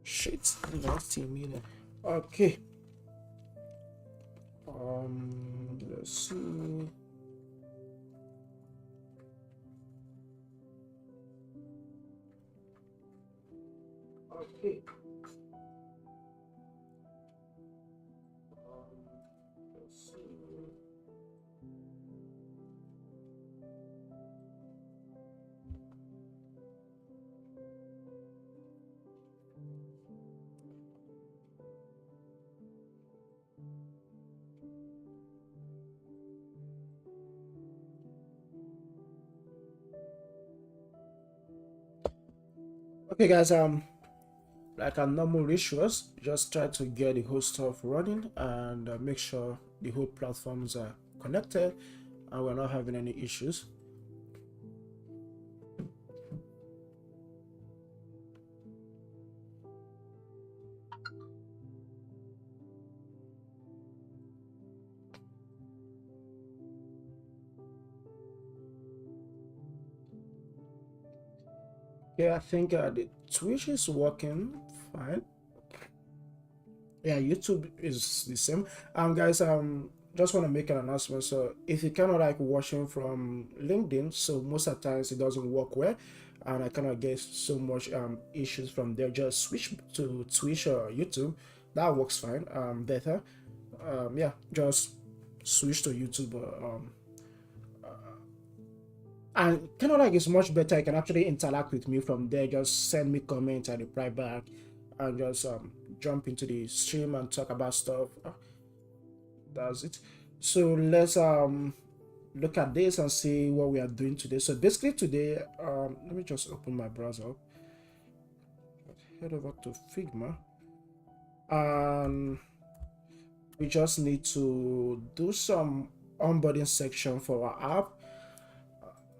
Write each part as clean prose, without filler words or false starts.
Shit, not team. Okay. Let's see. Okay. Let's see. Okay, guys. Like a normal rituals, just try to get the whole stuff running and make sure the whole platforms are connected and we're not having any issues. Yeah, I think the Twitch is working fine. Yeah, YouTube is the same. Guys, just want to make an announcement. So if you kind of like watching from LinkedIn, so most of the times it doesn't work well, and I kind of get so much issues from there. Just switch to Twitch or YouTube. That works fine. Better. Yeah, just switch to YouTube. And kind of like it's much better. You can actually interact with me from there. Just send me comments and reply back, and just jump into the stream and talk about stuff. That's it. So let's look at this and see what we are doing today. So basically today, let me just open my browser up. Head over to Figma, and we just need to do some onboarding section for our app.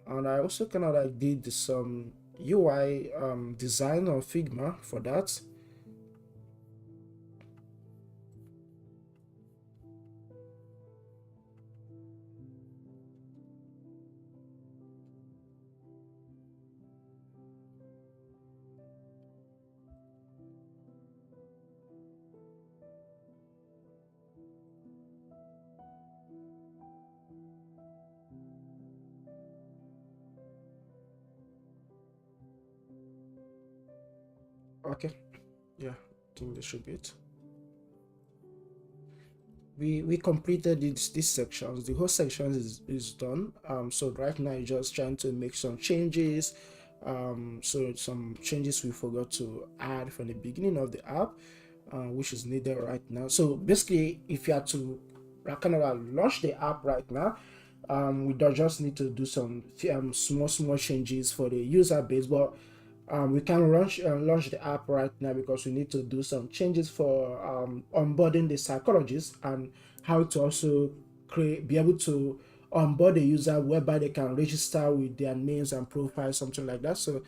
And I also kind of like did some UI design on Figma for that. Okay, yeah, I think this should be it. We completed these sections. The whole section is done. So right now you're just trying to make some changes. So some changes we forgot to add from the beginning of the app, which is needed right now. So basically, if you have to kind of launch the app right now, we don't just need to do some small changes for the user base, but we can launch the app right now because we need to do some changes for onboarding the psychologist and how to also be able to onboard the user whereby they can register with their names and profiles, something like that. So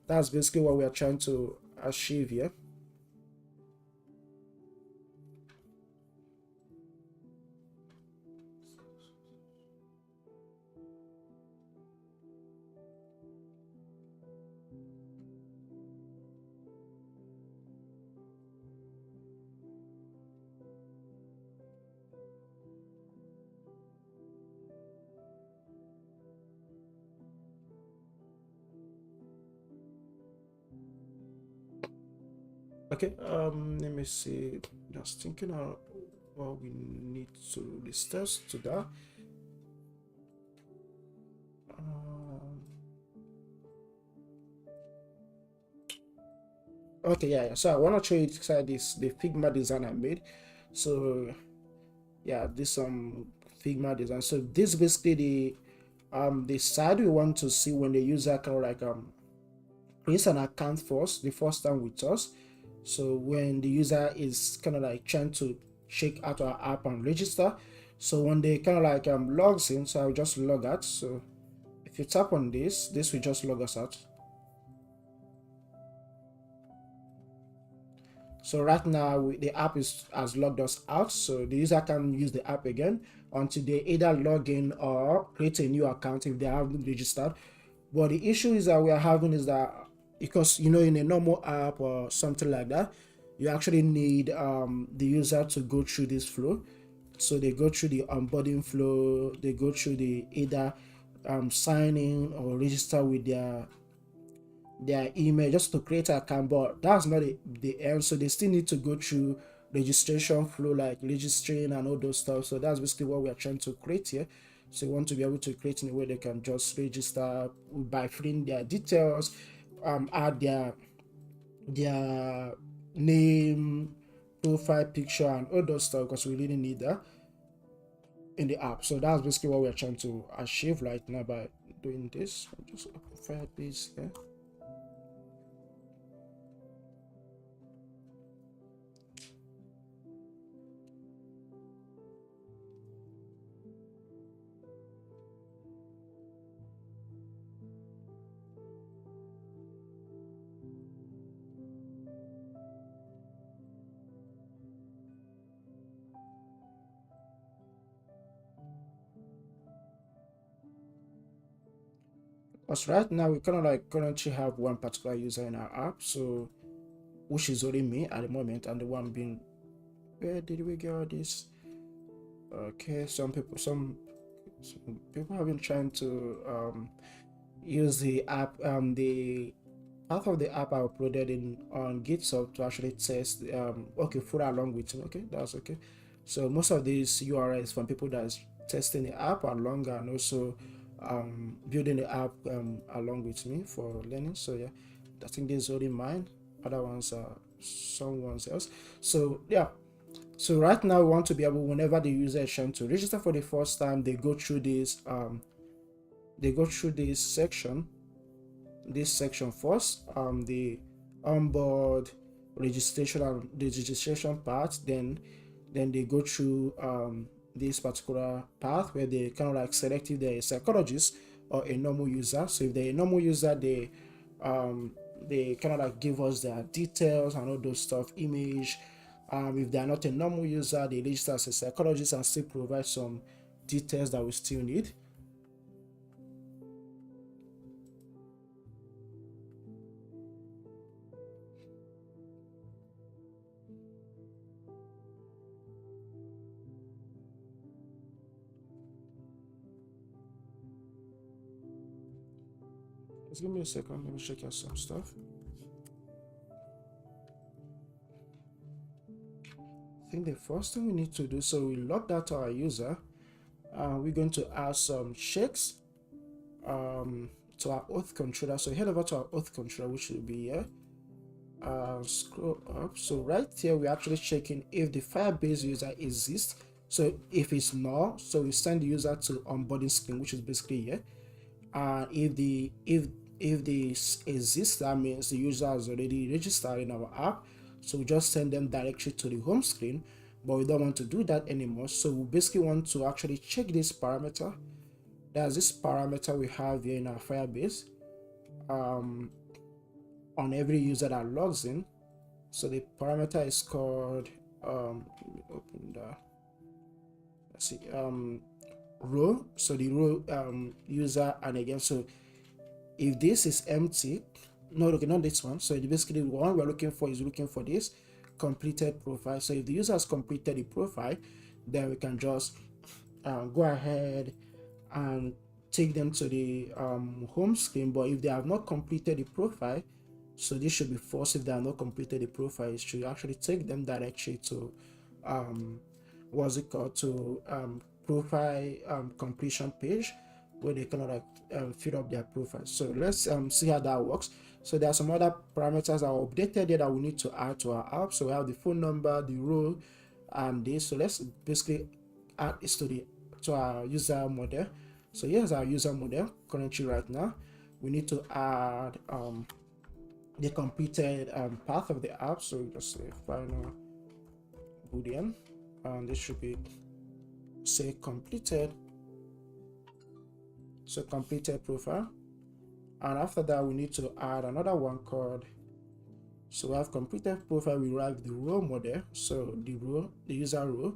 that's basically what we are trying to achieve here. Okay, let me see. Just thinking of what we need to discuss to that. Okay, yeah. So I want to show you inside this the Figma design I made. So yeah, this Figma design. So this basically the side we want to see when the user can like creates an account first the first time with us. So when the user is kind of like trying to check out our app and register, so when they kind of like logs in, so I'll just log out. So if you tap on this will just log us out. So right now the app has logged us out, so the user can use the app again until they either log in or create a new account if they haven't registered. But the issue is that we are having is that because in a normal app or something like that, you actually need the user to go through this flow. So they go through the onboarding flow, they go through the either sign in or register with their email just to create an account, but that's not the end. So they still need to go through registration flow, like registering and all those stuff. So that's basically what we are trying to create here. So we want to be able to create in a way they can just register by filling their details, add their name, profile picture, and all those stuff, because we really need that in the app. So that's basically what we're trying to achieve right now by doing this. I'll just open Firebase here. Because right now we kind of like currently have one particular user in our app, so which is only me at the moment, and the one being, where did we get all this? Okay, some people have been trying to use the app, the part of the app I uploaded in on GitHub to actually test. Okay, follow along with me. Okay, that's okay. So most of these URLs from people that's testing the app along, and also building the app along with me for learning. So yeah, I think this is only mine. Other ones are someone else. So yeah. So right now we want to be able, whenever the user is trying to register for the first time, they go through this this section first, the onboard registration and the registration part, then they go through this particular path where they kind of like select if they're a psychologist or a normal user. So if they're a normal user, they kind of like give us their details and all those stuff, image. If they're not a normal user, they register as a psychologist and still provide some details that we still need. Just give me a second, let me check out some stuff. I think the first thing we need to do, so we log that to our user. We're going to add some checks to our auth controller. So head over to our auth controller, which will be here. Scroll up. So right here, we're actually checking if the Firebase user exists. So if it's not, so we send the user to onboarding screen, which is basically here. If this exists, that means the user has already registered in our app. So we just send them directly to the home screen, but we don't want to do that anymore. So we basically want to actually check this parameter. There's this parameter we have here in our Firebase on every user that logs in. So the parameter is called let me open that. Let's see, row. So the row user, and again, so if this is empty, no, okay, not this one. So basically the one we're looking for is looking for this completed profile. So if the user has completed the profile, then we can just go ahead and take them to the home screen. But if they have not completed the profile, so this should be false. If they have not completed the profile, it should actually take them directly to what's it called, to profile completion page, where they kind of like fill up their profile. So let's see how that works. So there are some other parameters that are updated here that we need to add to our app. So we have the phone number, the role, and this. So let's basically add this to our user model. So here's our user model currently right now. We need to add the completed path of the app. So just say final boolean, and this should be say completed. So completed profile, and after that we need to add another one called, so we have completed profile, we have the role model. So the role, the user role,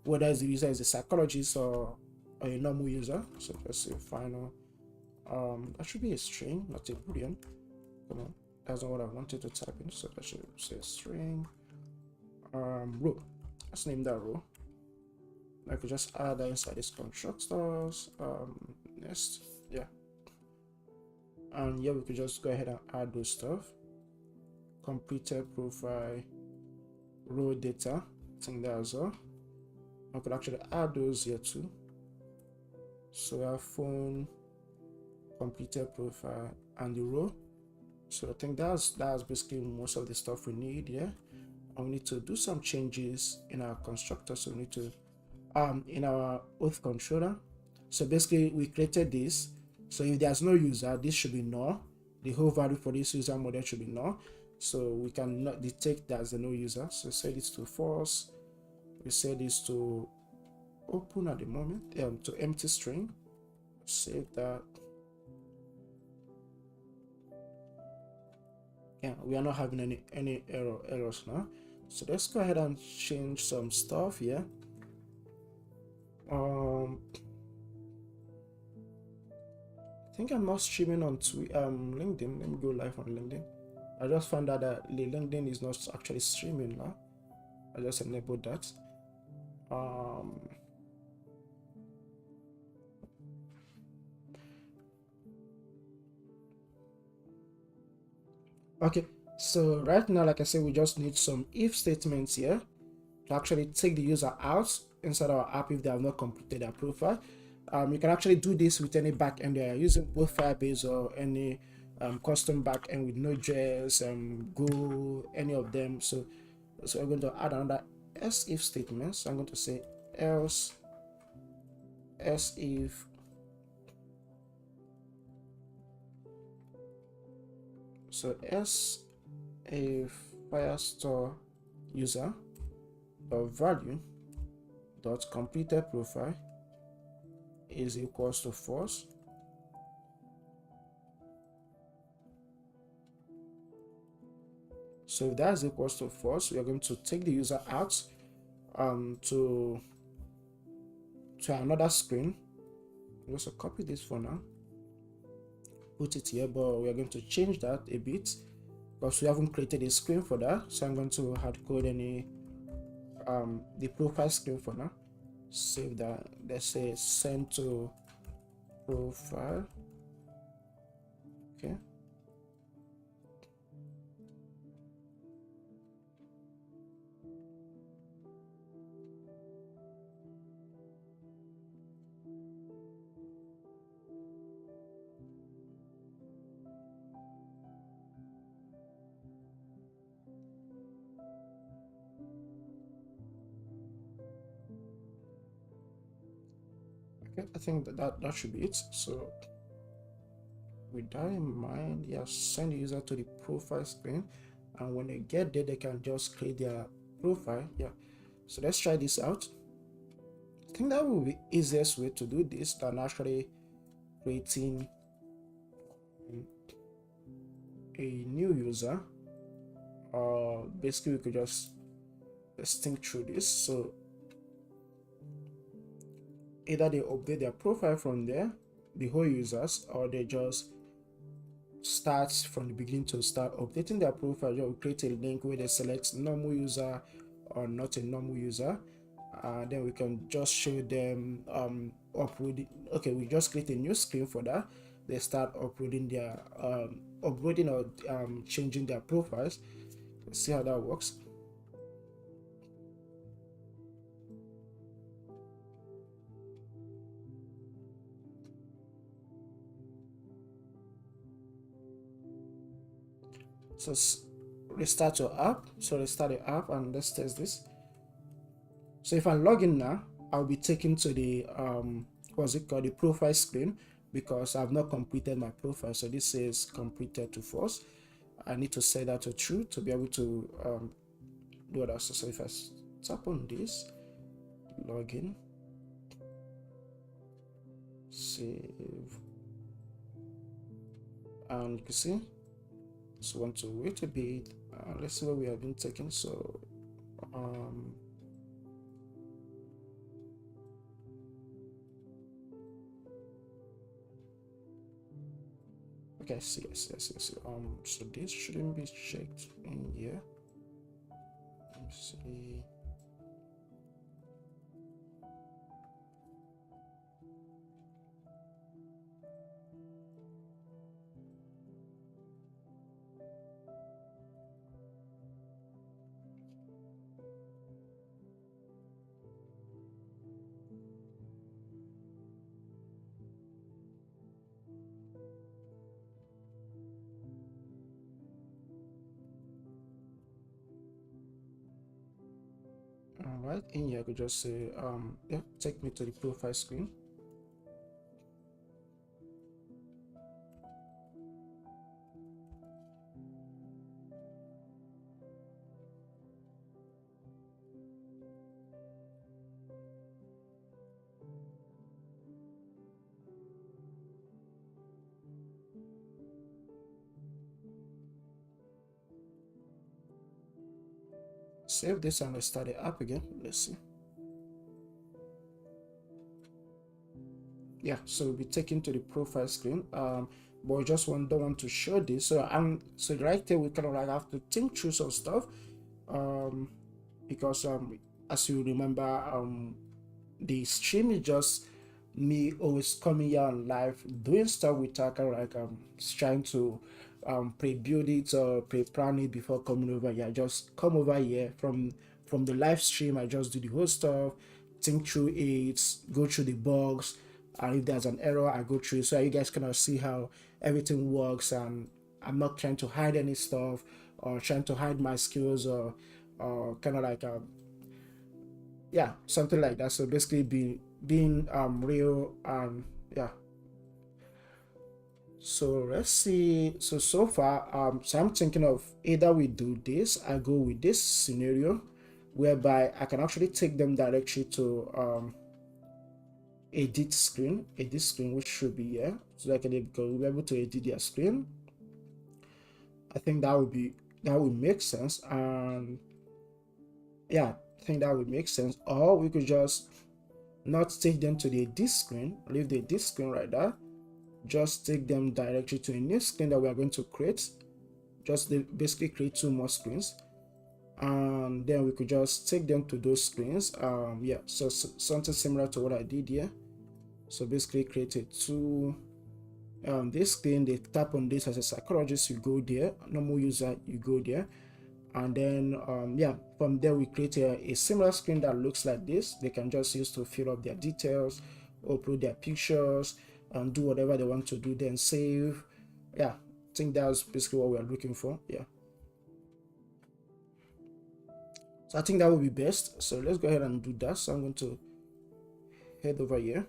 whether the user is a psychologist or a normal user. So let's say final, that should be a string, not a boolean. Come on, That's not what I wanted to type in, so I should say string row. Let's name that row. I could just add that inside this constructors. Next, yeah, and yeah, we could just go ahead and add those stuff. Completed profile, row data. I think that as well. I could actually add those here too. So our phone, completed profile, and the row. So I think that's basically most of the stuff we need here. And we need to do some changes in our constructor. So we need to in our auth controller. So basically we created this. So if there's no user, this should be null. The whole value for this user model should be null. So we cannot detect that as a no user. So set this to false. We set this to open at the moment, to empty string. Save that. Yeah, we are not having any errors now. So let's go ahead and change some stuff here. I think I'm not streaming on LinkedIn. Let me go live on LinkedIn. I just found out that the LinkedIn is not actually streaming now. I just enabled that. Okay, so right now, like I said, we just need some if statements here to actually take the user out inside our app if they have not completed their profile. You can actually do this with any backend they are using, both Firebase or any custom backend with Node.js, Go, any of them. So we're going to add another else if statement. So I'm going to say else if if Firestore user value dot completed profile is equals to false. So if that is equals to false, we are going to take the user out to another screen. I'm just copy this for now, put it here, but we are going to change that a bit because we haven't created a screen for that. So I'm going to hard code any the profile screen for now. Save that. Let's say send to profile. Okay. Okay, I think that should be it. So with that in mind, yeah, send the user to the profile screen, and when they get there, they can just create their profile. Yeah, so let's try this out. I think that will be the easiest way to do this than actually creating a new user. Basically we could just think through this. So either they update their profile from there, the whole users, or they just start from the beginning to start updating their profile. You'll create a link where they select normal user or not a normal user. Then we can just show them uploading. Okay, we just create a new screen for that. They start uploading their uploading or changing their profiles. Let's see how that works. So restart your app. So restart the app and let's test this. So if I log in now, I'll be taken to the what's it called, the profile screen, because I've not completed my profile. So this says completed to false. I need to set that to true to be able to do that. So if I tap on this, login, save, and you can see. So want to wait a bit. Let's see what we have been taking. So Okay, see. So this shouldn't be checked in here. Let me see. All right, in here I could just say yeah, take me to the profile screen. Save this and restart the app again. Let's see. Yeah, so we'll be taken to the profile screen. But we just don't want to show this. So right there we kind of like have to think through some stuff. Because as you remember, the stream is just me always coming here on live doing stuff without kind of like trying to pre-build it or pre-plan it before coming over here. I just come over here from the live stream. I just do the whole stuff, think through it, go through the bugs, and if there's an error I go through it, so you guys kind of see how everything works. And I'm not trying to hide any stuff or trying to hide my skills or kind of like yeah, something like that. So basically being real. And yeah, so let's see. So far so I'm thinking of either we do this, I go with this scenario whereby I can actually take them directly to edit screen, which should be here, so that I can be able to edit their screen. I think that would make sense. And yeah, I think that would make sense. Or we could just not take them to the edit screen, leave the edit screen right there, just take them directly to a new screen that we are going to create. Just basically create 2 more screens, and then we could just take them to those screens. Yeah, so something similar to what I did here. So basically created 2 this screen. They tap on this as a psychologist, you go there. Normal user, you go there. And then yeah, from there we create a similar screen that looks like this. They can just use to fill up their details, upload their pictures, and do whatever they want to do, then save. Yeah, I think that's basically what we're looking for. Yeah, so I think that would be best. So let's go ahead and do that. So I'm going to head over here,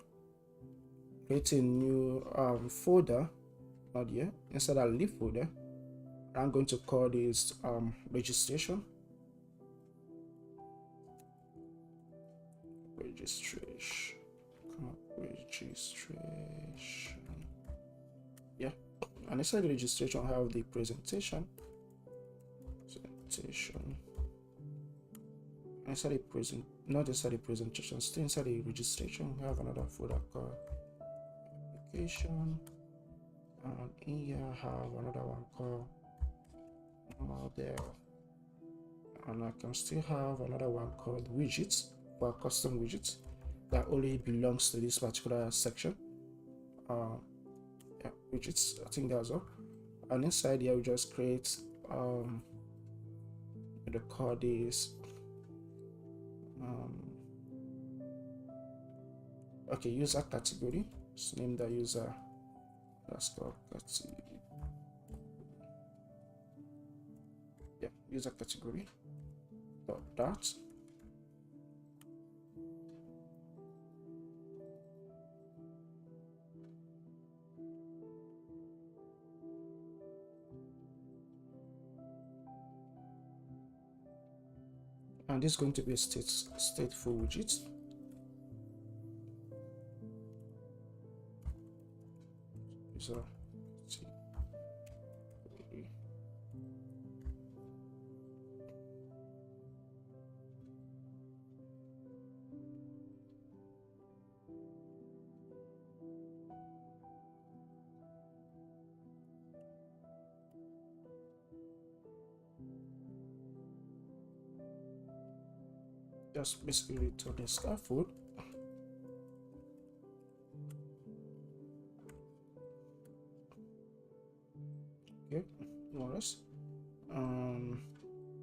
create a new folder, not here, inside our leave folder. I'm going to call this registration. Yeah, and inside the registration I have the presentation. Inside the not inside the presentation, still inside the registration we have another folder called application, and in here I have another one called model, and I can still have another one called widgets, for custom widgets that only belongs to this particular section. Yeah, widgets, I think that's all. And inside here we just create the code is okay, user category. Let's name the user, that's called category. Yeah, user category dot. And this is going to be a stateful widget. So just basically return a scaffold. Okay, more or less.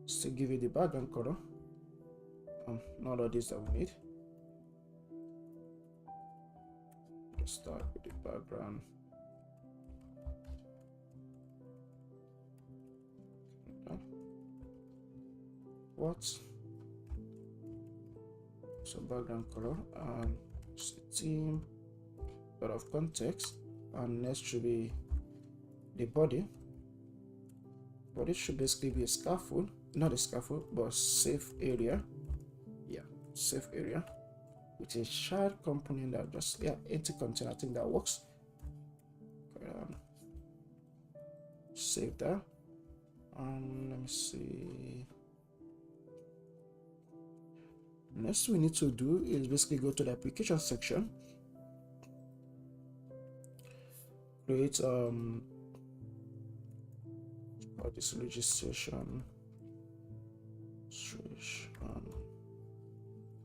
Still give it the background color. Not all this that we need. Let's start with the background. What? So background color and theme, lot of context, and next should be the body. Body should basically be a scaffold, not a scaffold, but safe area. Yeah, safe area with a shared component that just empty container. I think that works. Save that. Let me see. Next we need to do is basically go to the application section, create this registration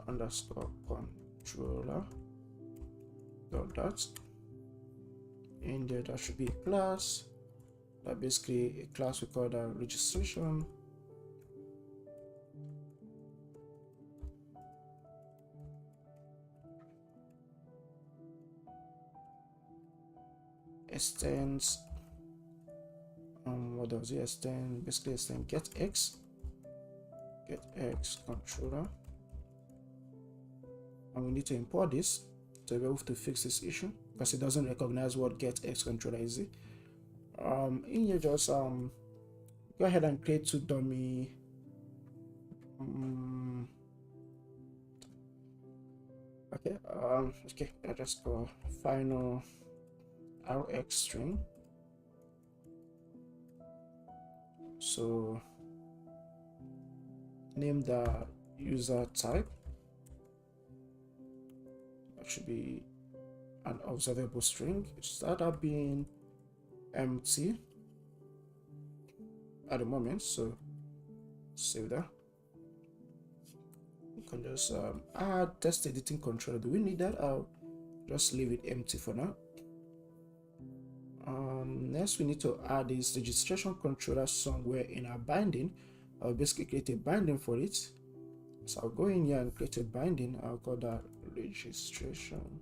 underscore controller dot in there. That should be a class, that basically a class we call that registration. Extends what does it extend? Basically extend get x controller, and we need to import this to be able to fix this issue because it doesn't recognize what get x controller is. In here, just go ahead and create two dummy okay, I just go final rx string. So name the user type. That should be an observable string. Start up being empty at the moment, so save that. You can just add test editing controller. Do we need that? I'll just leave it empty for now. Next we need to add this registration controller somewhere in our binding. I'll basically create a binding for it. So I'll go in here and create a binding. I'll call that registration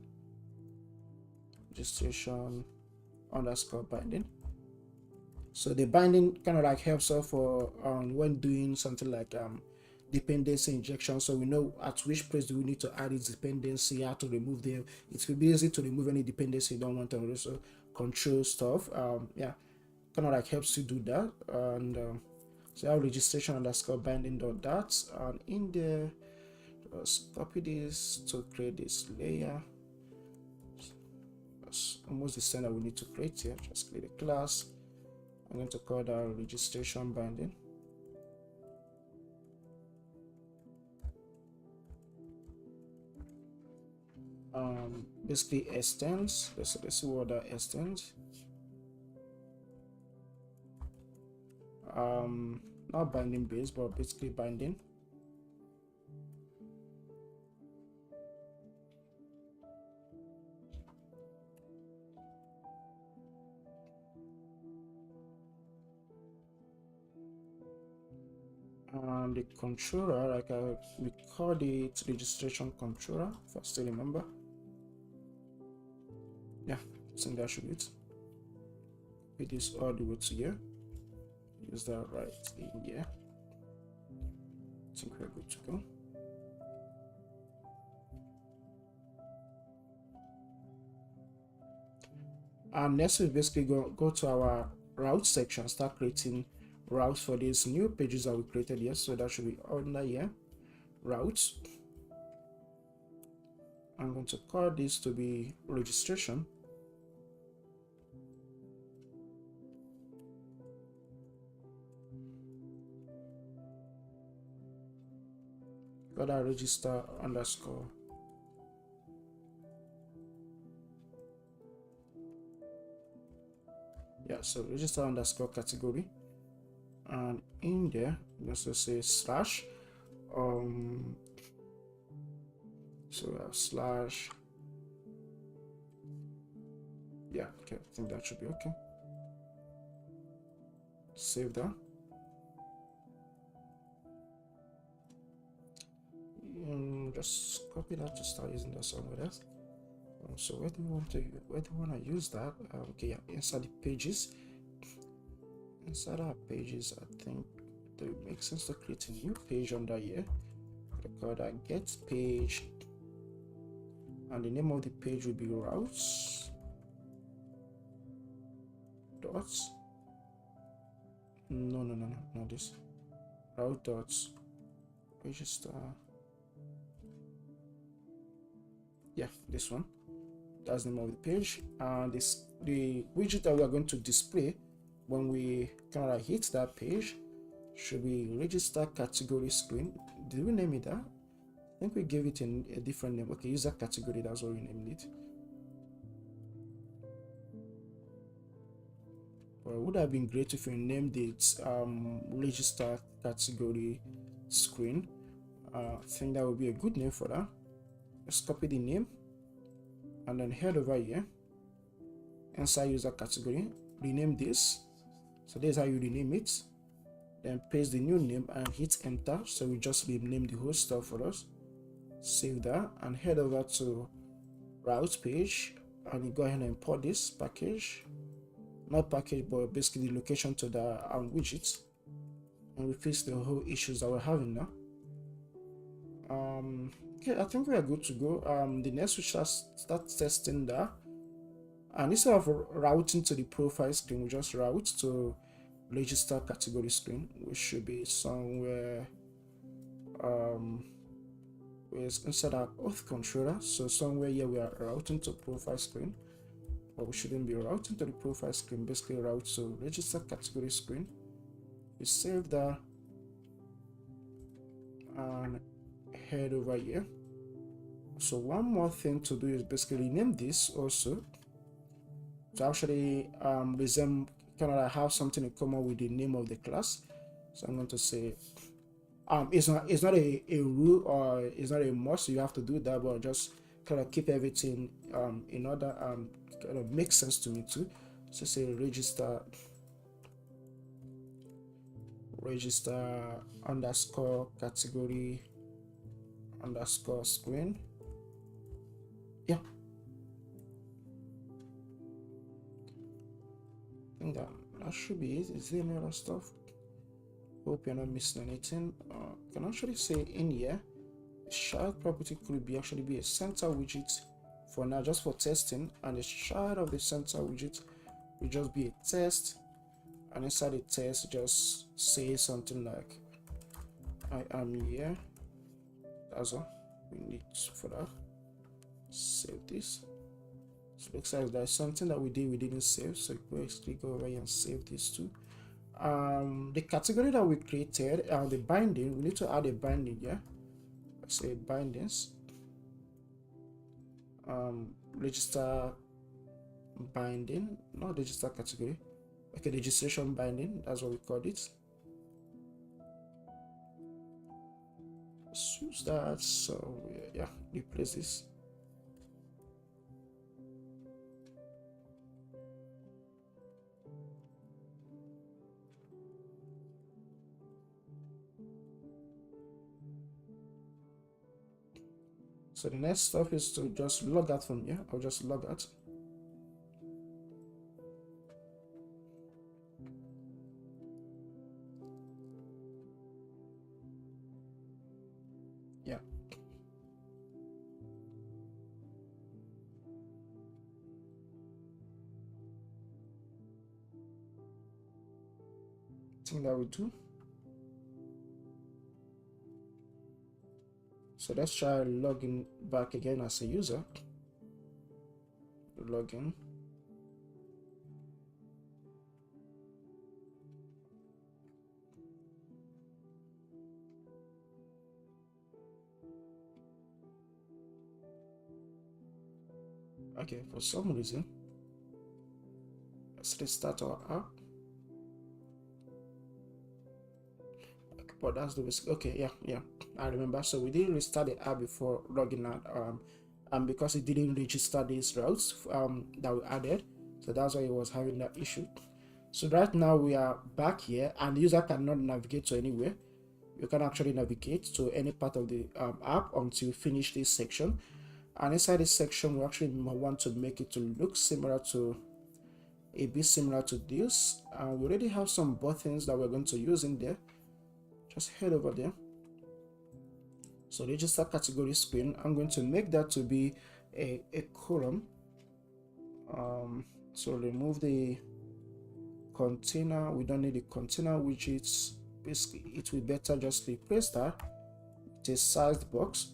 underscore binding. So the binding kind of like helps us for when doing something like dependency injection, so we know at which place do we need to add its dependency, how to remove them. It will be easy to remove any dependency you don't want to also control stuff. Yeah, kind of like helps you do that. And so our registration underscore binding dot, and in there just copy this to create this layer. That's almost the same that we need to create here. Just create a class. I'm going to call that registration binding. Basically extends. Let's see what that extends. Not binding base, but basically binding. And the controller, like we called it registration controller, if I still remember. Yeah, I think that should be it. Put this all the way to here. Use that right in here. I think we're good to go. And next we basically go to our route section, start creating routes for these new pages that we created here. So that should be under here, routes. I'm going to call this to be registration. Got our register underscore. Yeah, so register underscore category, and in there let's just say slash So slash, yeah, okay, I think that should be okay. Save that. Just copy that to start using that somewhere else. So where do you want to use that? Okay, yeah, inside the pages. Inside our pages, I think it makes sense to create a new page under here. I call that get page, and the name of the page will be routes dots. No, not this. Route dots register. Yeah, this one. That's the name of the page, and the widget that we are going to display when we kind of hit that page should be register category screen. Did we name it that? I think we gave it a different name. Okay, user category, that's what we named it. Well, it would have been great if we named it register category screen. I think that would be a good name for that. Let's copy the name and then head over here inside user category, rename this. So this is how you rename it. Then paste the new name and hit enter. So we just rename the whole stuff for us. Save that and head over to route page, and you go ahead and import this package, not package, but basically the location to the widget, and we fix the whole issues that we're having now. Okay, I think we are good to go. The next we shall start testing that, and instead of routing to the profile screen, we just route to register category screen, which should be somewhere inside our auth controller. So somewhere here we are routing to profile screen, but we shouldn't be routing to the profile screen. Basically route to register category screen. We save that and head over here. So one more thing to do is basically name this also to actually resemble, kind of have something in common with the name of the class. So I'm going to say it's not a rule, or it's not a must, so you have to do that, but just kind of keep everything in order, kind of makes sense to me too. So say register underscore category underscore screen. Yeah, I think that should be it. Is there any other stuff? Hope you're not missing anything. Can actually say in here, child property could be actually be a center widget for now, just for testing, and the child of the center widget will just be a test, and inside the test just say something like I am here. That's all we need for that. Save this. So it looks like there's something that we didn't save, so basically go over here and save this too. The category that we created, the binding, we need to add a binding here. Let's say bindings, register binding, not register category, okay, registration binding, that's what we called it. Let's use that. So yeah, replace this. So the next stuff is to just log out from here. I'll just log out. Yeah. Thing that we do. So let's try logging back again as a user. Login. Okay, for some reason, let's restart our app. Okay, but that's the risk. Okay, yeah, I remember. So we didn't restart the app before logging out, and because it didn't register these routes that we added, so that's why it was having that issue. So right now we are back here, and the user cannot navigate to anywhere. You can actually navigate to any part of the app until you finish this section. And inside this section, we actually want to make it to look similar to a bit similar to this. We already have some buttons that we're going to use in there. Just head over there. So register category screen, I'm going to make that to be a column. So remove the container. We don't need the container widgets. Basically, it will better just replace that with a sized box.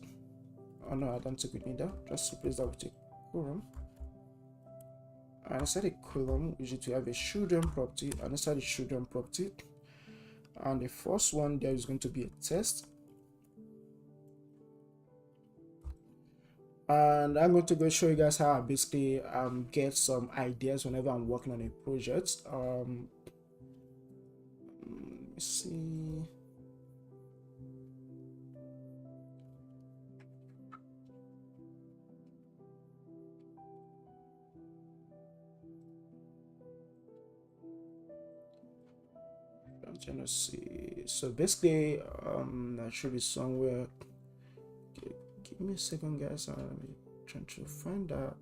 Oh no, I don't think we need that. Just replace that with a column. And inside the column, we need to have a children property, and inside the children property, and the first one there is going to be a test. And I'm going to go show you guys how I basically get some ideas whenever I'm working on a project. Let me see. I'm trying to see. So basically, that should be somewhere. Okay, give me a second, guys. I'm trying to find that.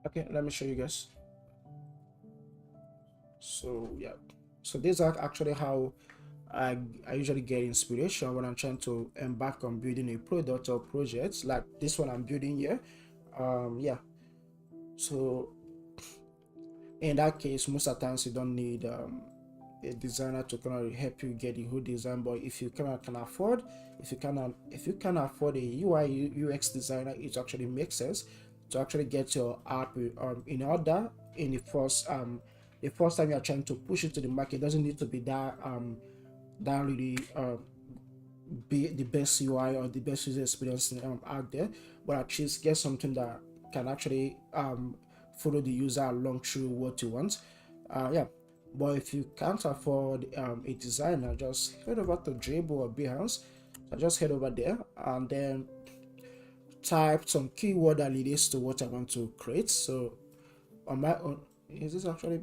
Okay, let me show you guys. So yeah, so these are actually how I usually get inspiration when I'm trying to embark on building a product or project like this one I'm building here. Yeah, so in that case, most of the times you don't need a designer to kind of help you get the whole design. But if you can afford, if you can afford a UI UX designer, it actually makes sense to actually get your app in order in the first time you're trying to push it to the market. It doesn't need to be that really be the best UI or the best user experience out there, but at least get something that can actually follow the user along through what you want. Yeah, but if you can't afford a designer, just head over to Dribble or Behance. So just head over there and then type some keyword that relates to what I want to create. So on my own, is this actually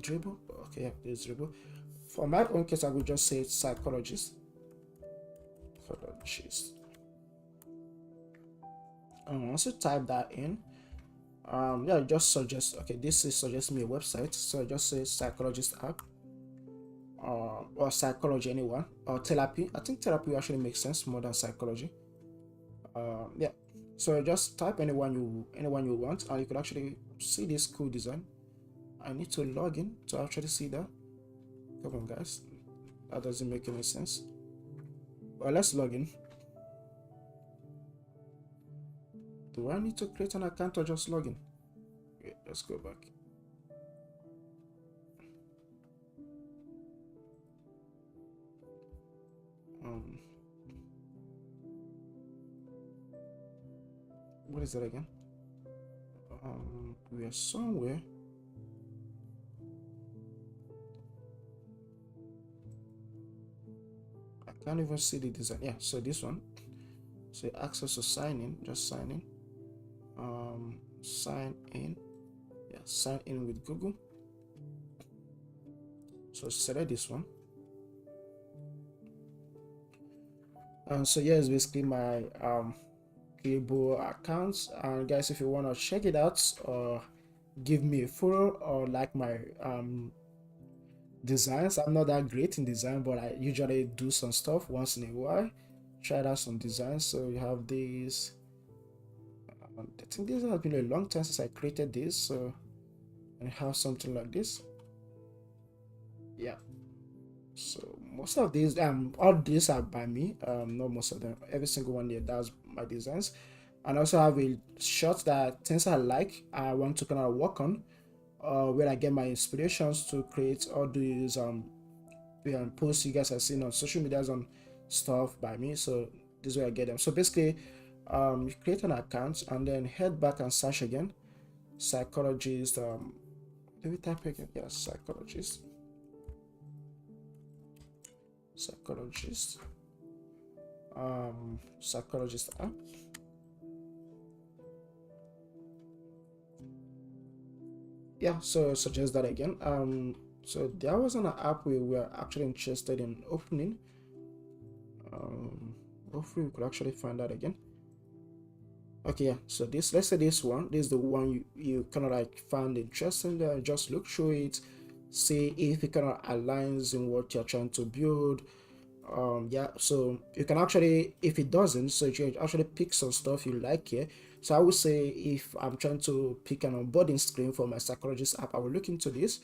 Dribble? Okay, yeah, there's Dribble. For my own case, I will just say psychologist. Once you type that in, yeah, just suggest, okay, this is suggest me a website, so just say psychologist app, or psychology anyone, or therapy. I think therapy actually makes sense more than psychology. Yeah, so just type anyone you want, and you could actually see this cool design. I need to log in to actually see that. Come on, guys, that doesn't make any sense. Well, let's log in. Do I need to create an account or just log in? Okay, let's go back. What is that again? We are somewhere. I can't even see the design. Yeah, so this one. So access to sign in, just sign in. Sign in. Yeah, sign in with Google. So select this one. And so here's basically my Dribble accounts. And guys, if you want to check it out or give me a follow or like my designs, I'm not that great in design, but I usually do some stuff once in a while. Try out some designs. So you have these. I think this has been a long time since I created this, so and have something like this. Yeah, so most of these all these are by me, not most of them, every single one here, that's my designs. And also have a shot that things I like, I want to kind of work on, where I get my inspirations to create all these posts you guys have seen on social medias and stuff by me. So this is where I get them. So basically, you create an account and then head back and search again, psychologist. Let me type again. Yeah, psychologist. Psychologist app. Yeah, so suggest that again. So there was an app we were actually interested in opening. Hopefully we could actually find that again. Okay, yeah, so this, let's say this is the one you kind of like found interesting there. Just look through it, see if it kind of aligns in what you're trying to build. Yeah, so you can actually, if it doesn't, so you can actually pick some stuff you like here. So I would say if I'm trying to pick an onboarding screen for my psychologist app, I will look into this.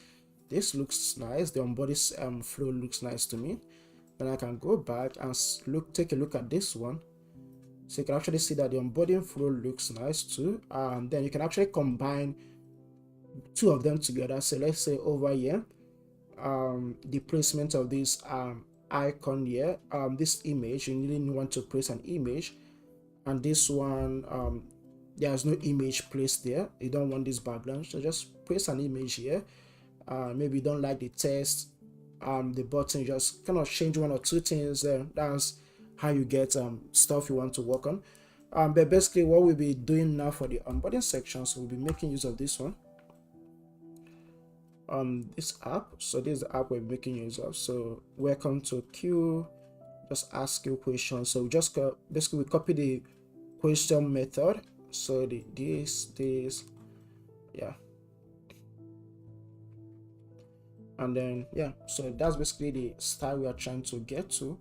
This looks nice, the onboarding flow looks nice to me. Then I can go back and take a look at this one. So you can actually see that the onboarding flow looks nice too. And then you can actually combine two of them together. So let's say over here, the placement of this icon here, this image, you really want to place an image, and this one, there's no image placed there. You don't want this background, so just place an image here. Maybe you don't like the text, the button, just kind of change one or two things there. That's how you get stuff you want to work on. But basically what we'll be doing now for the onboarding section, so we'll be making use of this one, this app. So this is the app we're making use of. So welcome to Q, just ask you questions. So we just basically we copy the question method. So this, yeah, and then yeah, so that's basically the style we are trying to get to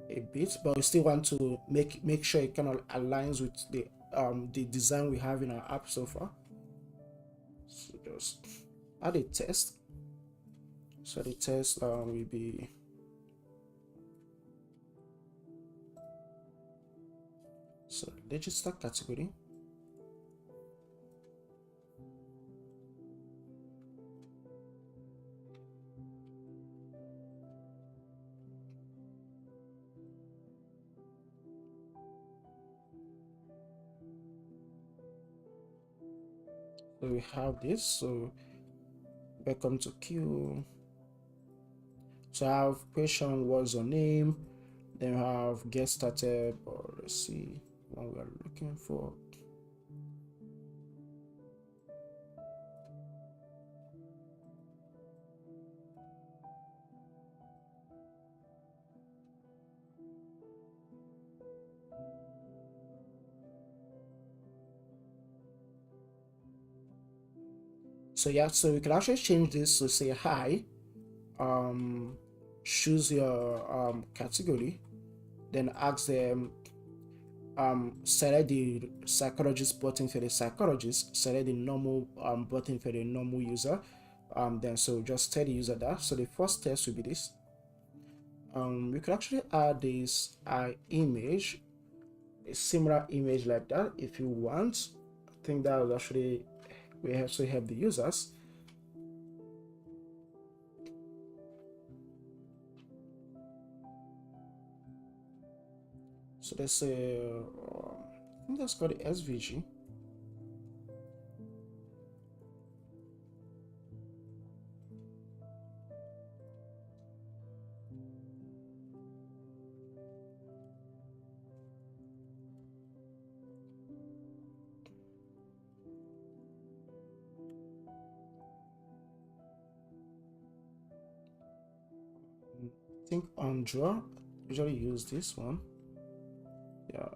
a bit, but we still want to make sure it kind of aligns with the design we have in our app so far. So just add a test. So the test will be, so register category. So we have this. So welcome to Q. So I have question, what's your name, then I have get started, or let's see what we are looking for. So yeah, so we can actually change this to say hi, choose your category, then ask them, select the psychologist button for the psychologist, select the normal button for the normal user. Then so just tell the user that. So the first test will be this. We could actually add this image, a similar image like that if you want. I think that will actually help the users. So let's say I think that's called the SVG. I think on draw usually use this one. Yeah,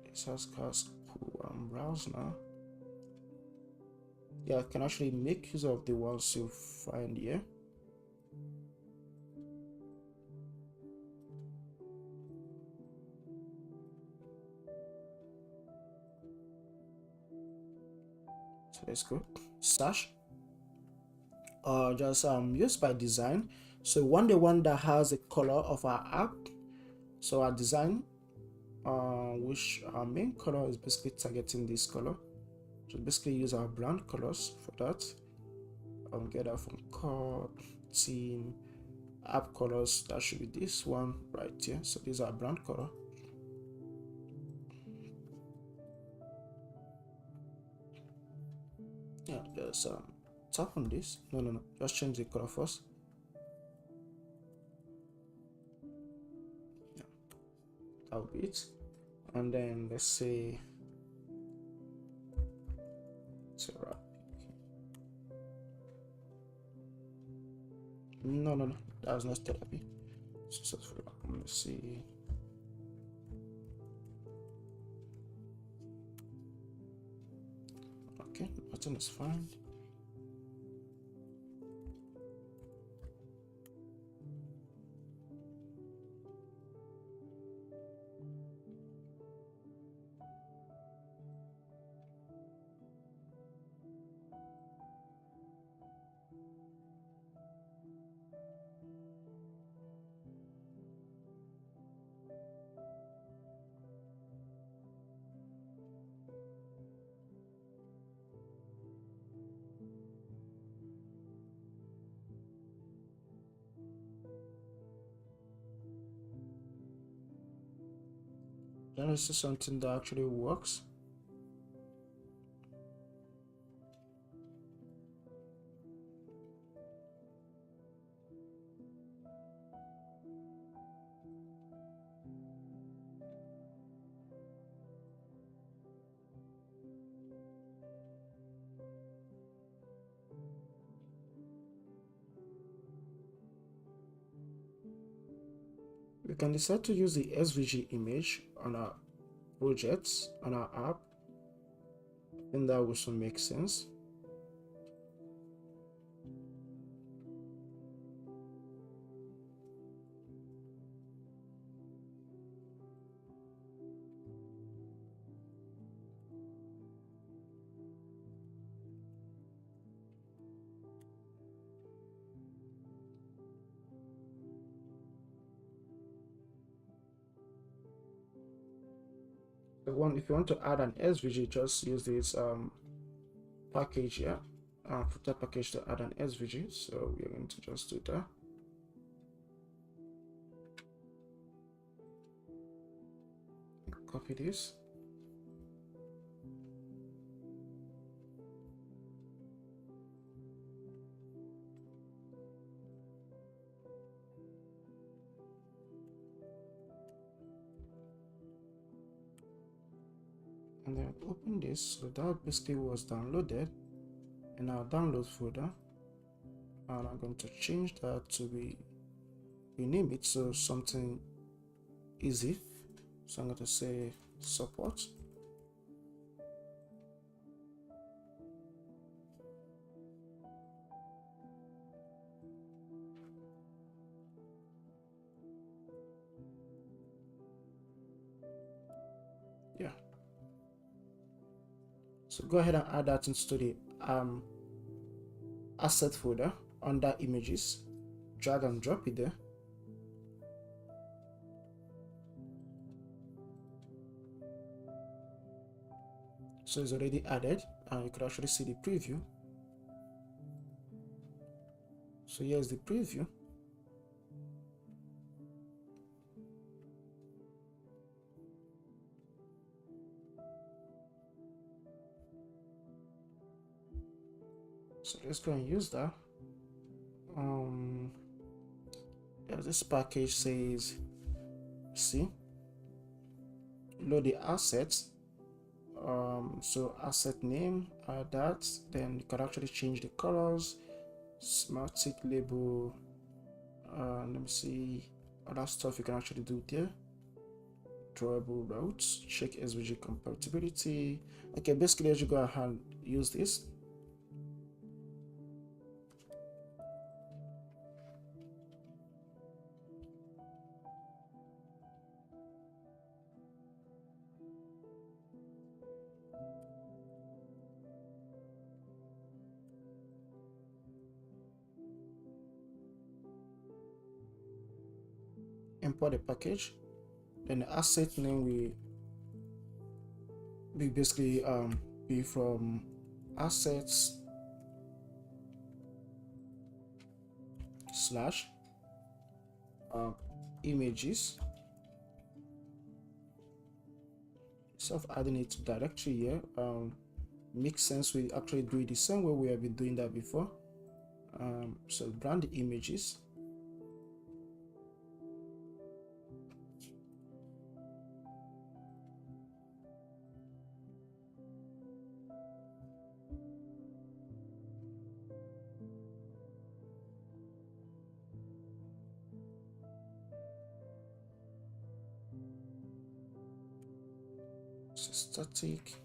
it says cast cool browse now. Yeah, I can actually make use of the ones you find here. So let's go search. just used by design. So we want the one that has the color of our app. So our design, which our main color is basically targeting this color. So basically use our brand colors for that. Get that from core team app colors. That should be this one right here. So these are brand color. Yeah, just tap on this. No, just change the color first. Yeah, that'll be it. And then let's say it's a wrap. No, that was not therapy. Successful. Let's see. Okay, button is fine. Then I see something that actually works. We can decide to use the SVG image on our projects, on our app. I think that also makes sense. If you want to add an SVG, just use this package here, footer package to add an SVG. So we're going to just do that. Copy this. And then open this. So that basically was downloaded in our download folder. And I'm going to change that to rename it so something easy. So I'm going to say support. Yeah. So go ahead and add that into the asset folder under images. Drag and drop it there. So it's already added, and you could actually see the preview. So here's the preview. So let's go and use that. Yeah, this package says, see, load the assets. So asset name, that, then you can actually change the colors, smart tick label, let me see, other stuff you can actually do there. Drawable routes, check SVG compatibility. Okay, basically as you go ahead and use this. import a package. Then the asset name will basically be from assets slash images. Instead of adding it to directory here, makes sense we actually do it the same way we have been doing that before. So brand the images. So static.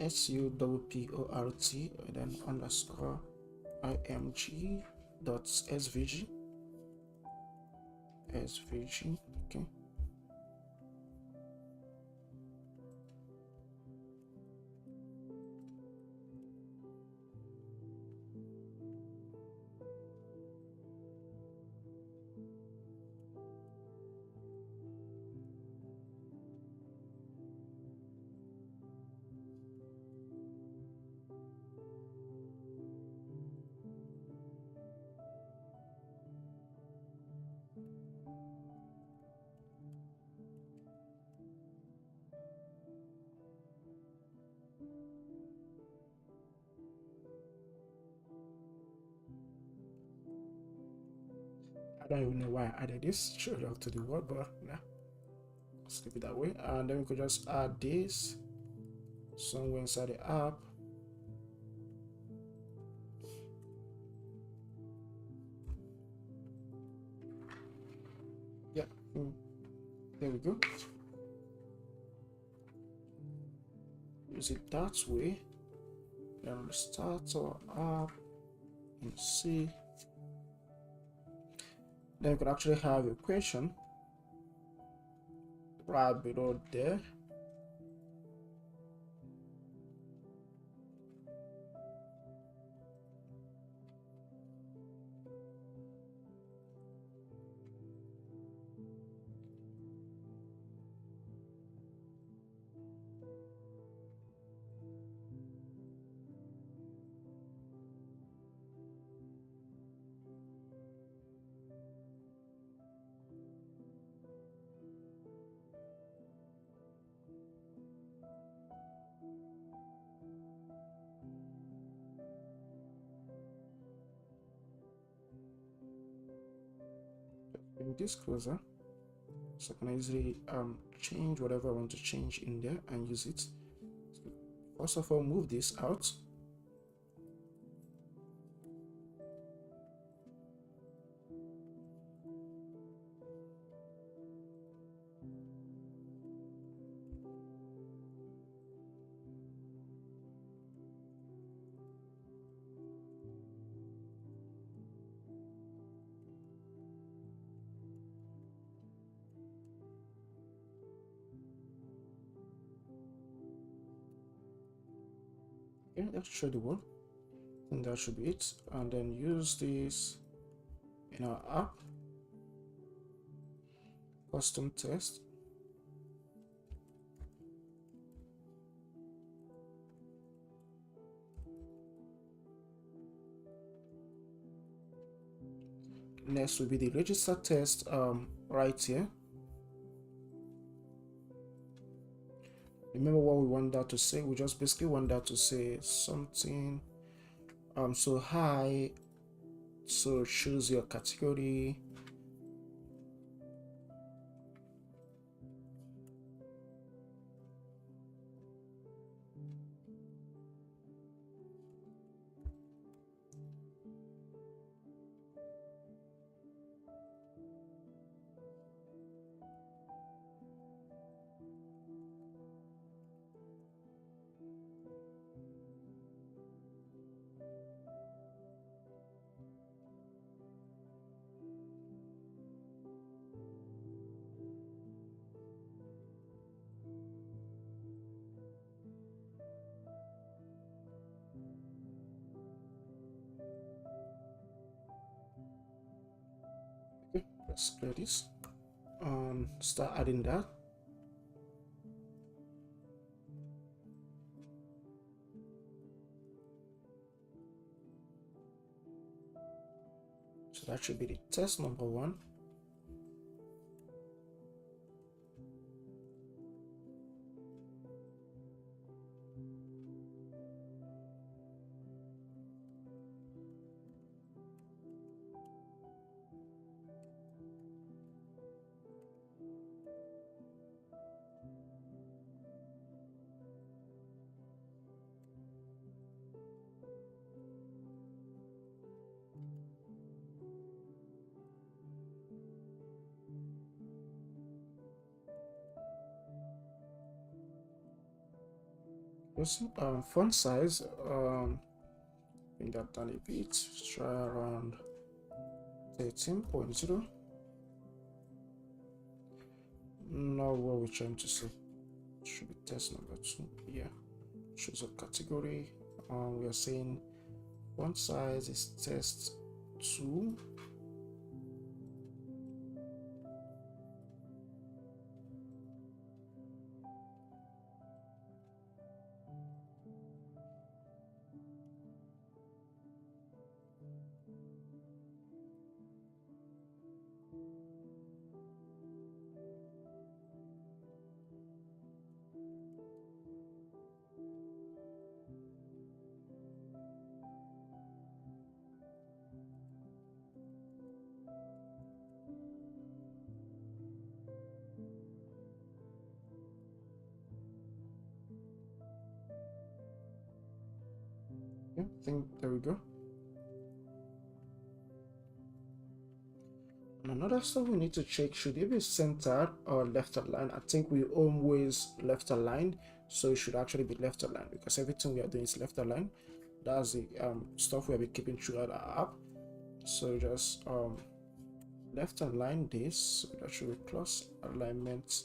SUPPORT and then underscore img dot svg. Okay. I don't even know why I added this. Should up to the word, but yeah, let's keep it that way. And then we could just add this somewhere inside the app. Yeah, there we go. Use it that way. Then restart our app and see. Then you could actually have a question right below there. Bring this closer so I can easily change whatever I want to change in there and use it. So first of all, move this out. Okay, let's show the one. And that should be it. And then use this in our app. Custom test. Next will be the register test right here. Remember what we want that to say? We just basically want that to say something so hi, so choose your category. Let's clear this and start adding that. So that should be the test number 1. Font size, bring that down a bit, try around 13.0. Now what we're trying to see should be test number 2. Yeah, choose a category. We are saying font size is test 2. Yeah, I think there we go. And another stuff we need to check, should it be centered or left aligned? I think we always left aligned, so it should actually be left aligned because everything we are doing is left aligned. That's the stuff we'll be keeping throughout our app. So just left align this, so that should be cross alignment.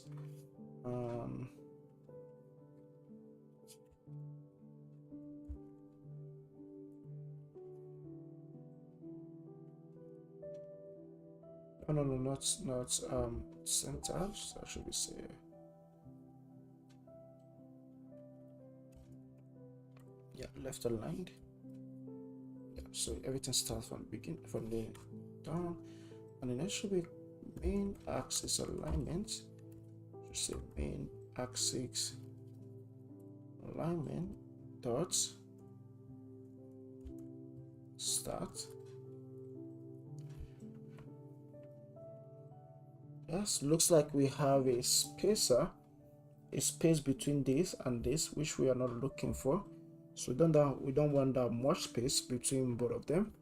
Oh, no, not center. So that should be say left aligned. Yeah, so everything starts from the beginning, from the down, and then it should be main axis alignment. Just say main axis alignment dot start. Yes, looks like we have a spacer, a space between this and this, which we are not looking for. So we don't want that much space between both of them.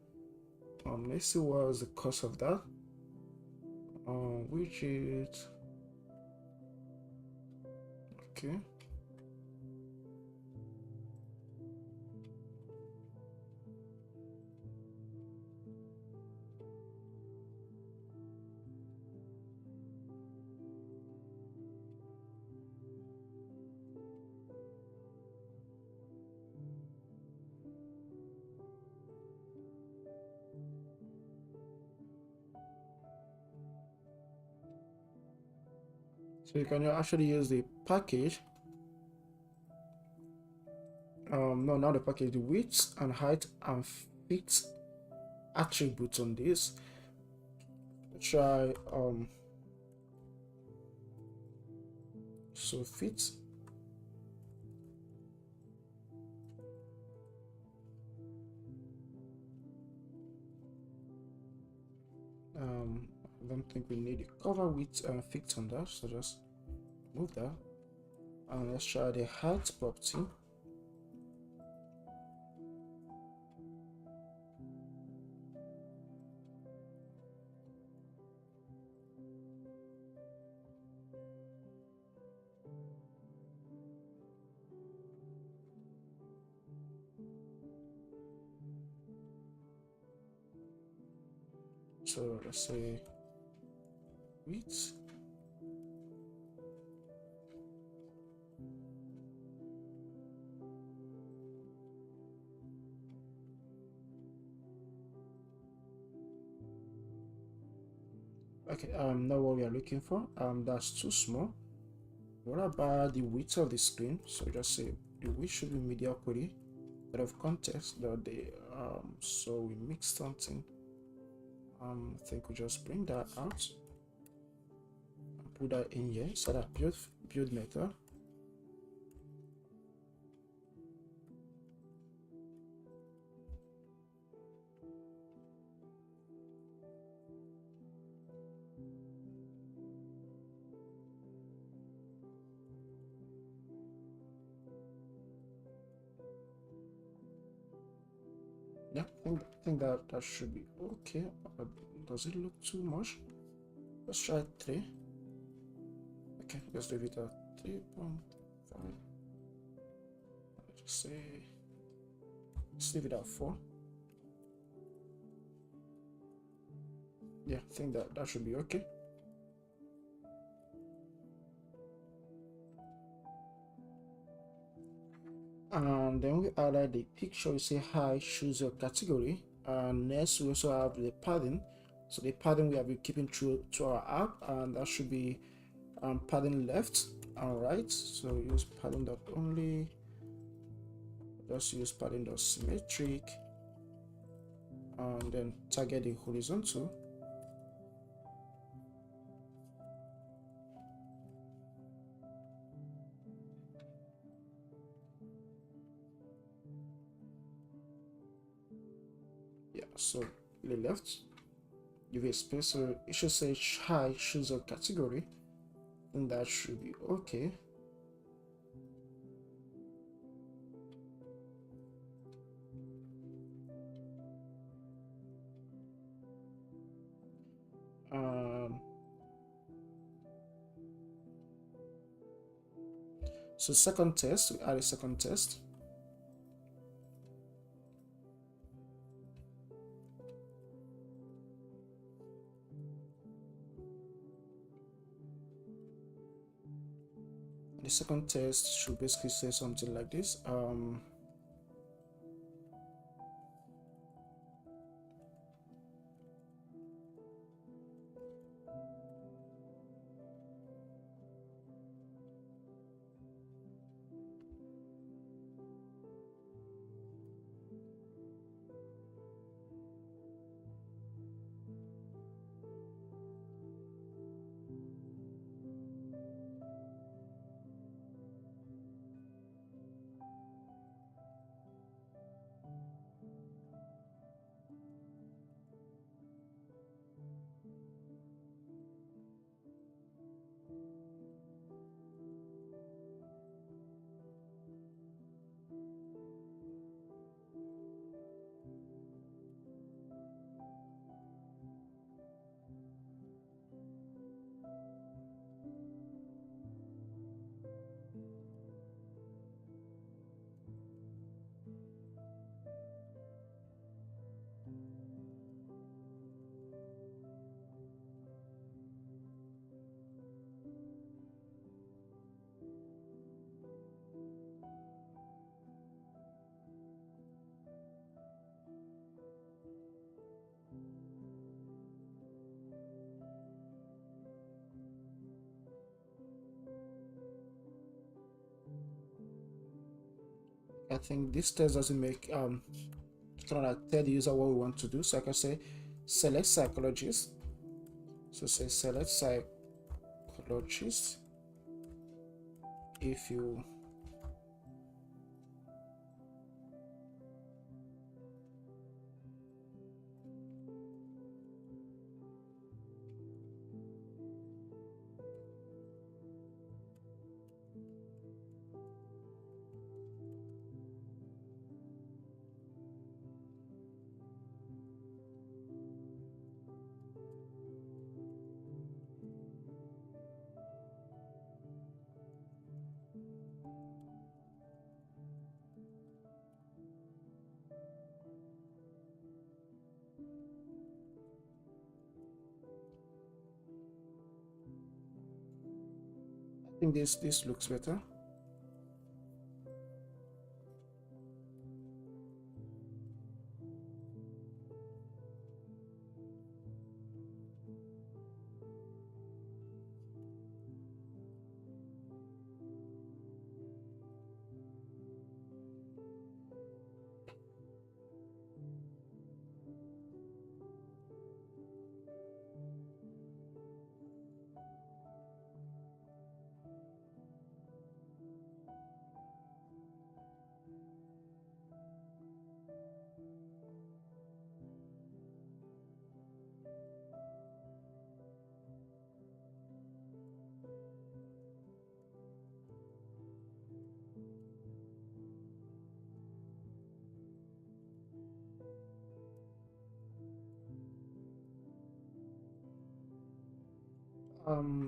Let's see what is the cause of that. Which is okay. So you can actually use the package. No, not the package, the width and height and fit attributes on this. Try so fit. I don't think we need a cover width and fit on that, so just move that. And let's try the height property. So let's say width. Okay, not what we are looking for. That's too small. What about the width of the screen? So just say the width should be mediocrity out of context that they so we mix something. I think we just bring that out and put that in here. So that build method. Yeah, I think that should be okay. Does it look too much? Let's try 3. Okay, let's leave it at 3.5. Just say, let's leave it at 4. Yeah, I think that should be okay. And then we added the picture. We say hi, choose your category. And next we also have the padding. So the padding we have been keeping true to our app, and that should be padding left and right. So use padding dot only. Just use padding dot symmetric, and then target the horizontal. Yeah, so the left, give it a space. So it should say hi, choose a category, and that should be okay. So second test, we add a second test. The second test should basically say something like this. I think this test doesn't make kind of like tell the user what we want to do. So I can say select psychologist. So say select psychologist. If you I think this looks better.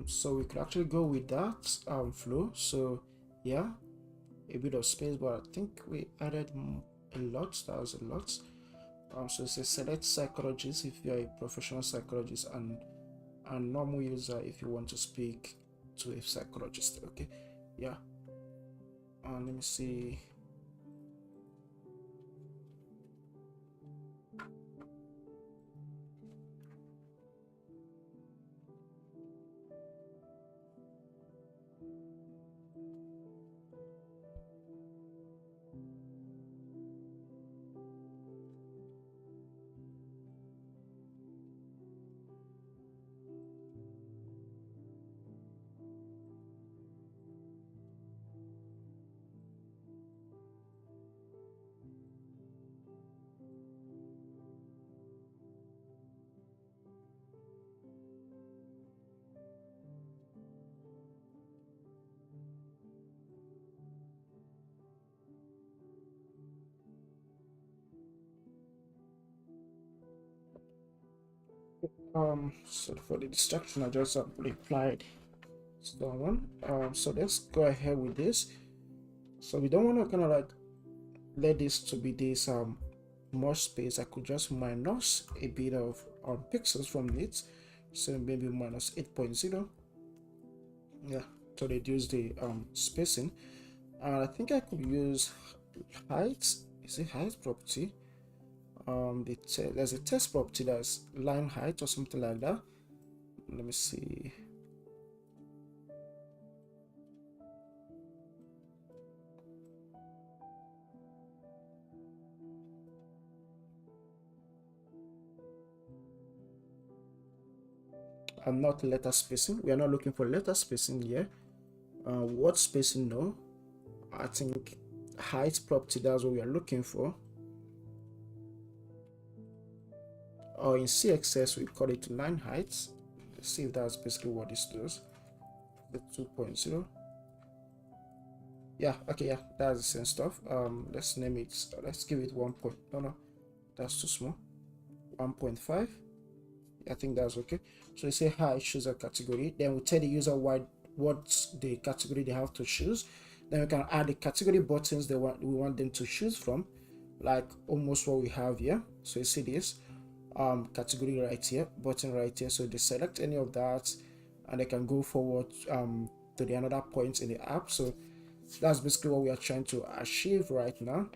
So we could actually go with that flow. So yeah, a bit of space, but I think we added a lot. That was a lot. So it says select psychologist if you're a professional psychologist, and normal user if you want to speak to a psychologist. Okay, yeah. Let me see. So for the distraction, I just replied to that one. So let's go ahead with this. So we don't want to kind of like let this to be this more space. I could just minus a bit of pixels from it, so maybe minus 8.0, yeah, to reduce the spacing. And I think I could use height. Is it height property? There's a text property that's line height or something like that. Let me see. And not letter spacing. We are not looking for letter spacing here. Word spacing, no. I think height property, that's what we are looking for. Or in CXS we call it line height. Let's see if that's basically what this does. The 2.0. Yeah, okay, yeah, that's the same stuff. Let's name it, let's give it 1 point, no, that's too small. 1.5. I think that's okay. So you say hi, choose a category, then we tell the user what's the category they have to choose. Then we can add the category buttons we want them to choose from, like almost what we have here. So you see this category right here, button right here. So they select any of that and they can go forward to the another point in the app. So that's basically what we are trying to achieve right now.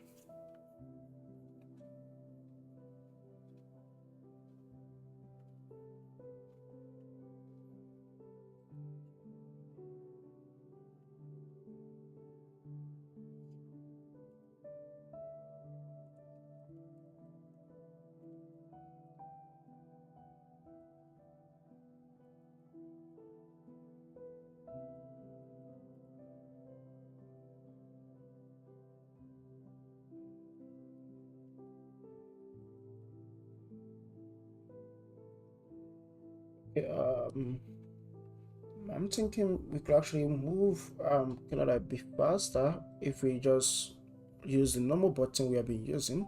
um, I'm thinking we could actually move kind of like be faster if we just use the normal button we have been using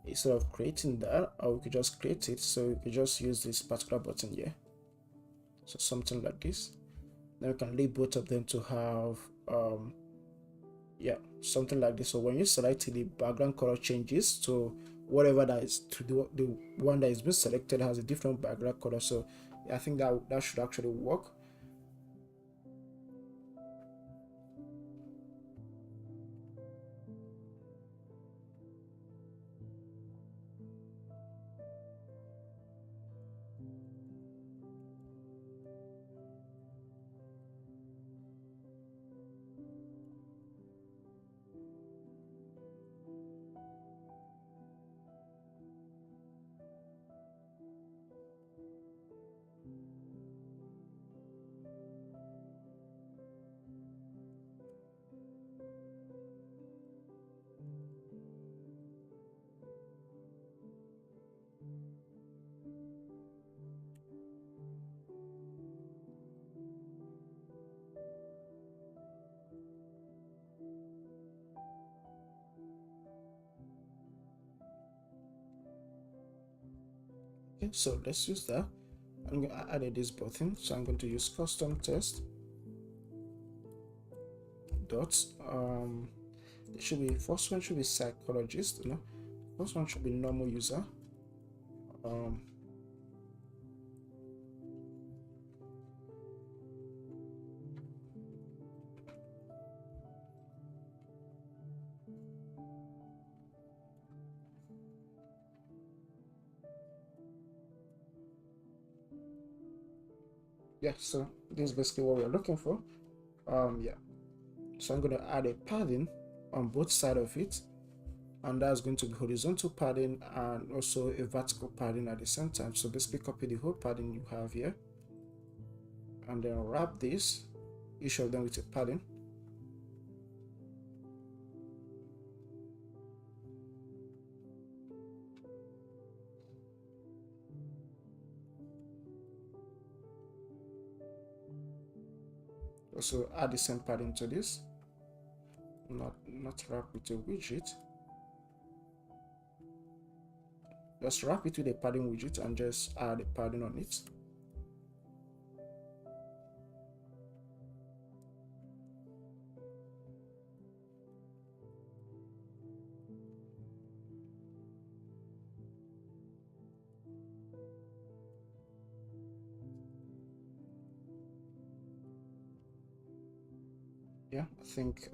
instead of creating that, or we could just create it. So we could just use this particular button here. So something like this. Then we can leave both of them to have yeah, something like this. So when you select it, the background color changes to whatever that is, to the one that is being selected has a different background color. So I think that should actually work. Okay, so let's use that. I'm going to add this button, so I'm going to use custom test dot it should be, first one should be psychologist, no, first one should be normal user. Yeah, so this is basically what we're looking for. Yeah, so I'm going to add a padding on both sides of it, and that's going to be horizontal padding and also a vertical padding at the same time. So basically copy the whole padding you have here and then wrap this, each of them with a padding. Also add the same padding to this, not wrap with a widget, just wrap it with a padding widget and just add a padding on it. Yeah, I think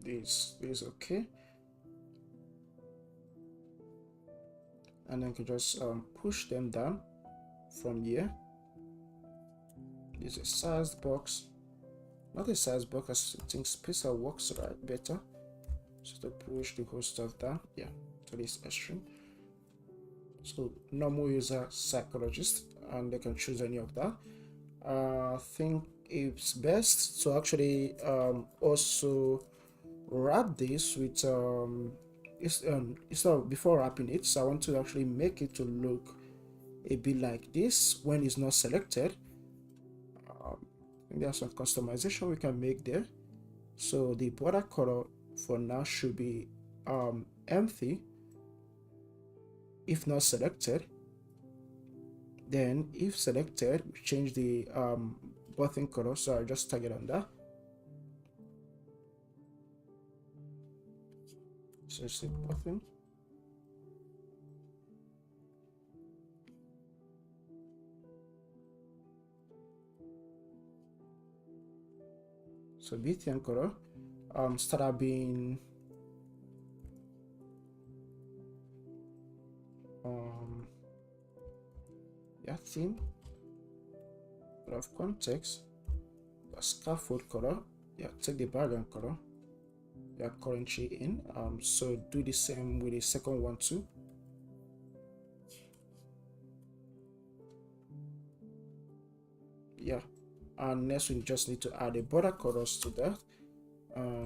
this is okay, and then you can just push them down from here. Use a sized box, not a sized box, I think spacer works right better, so to push the whole stuff down, yeah, to this extreme. So normal user, psychologist, and they can choose any of that. I think it's best to actually also wrap this with before wrapping it, so I want to actually make it to look a bit like this when it's not selected. There's some customization we can make there. So the border color for now should be empty if not selected. Then if selected, we change the button color, so I'll just tag it on that. So it's a button. So BTN color started being yeah, theme, of context, the scaffold color, yeah, take the background color you are currently in, so do the same with the second one too. Yeah, and next we just need to add a border colors to that.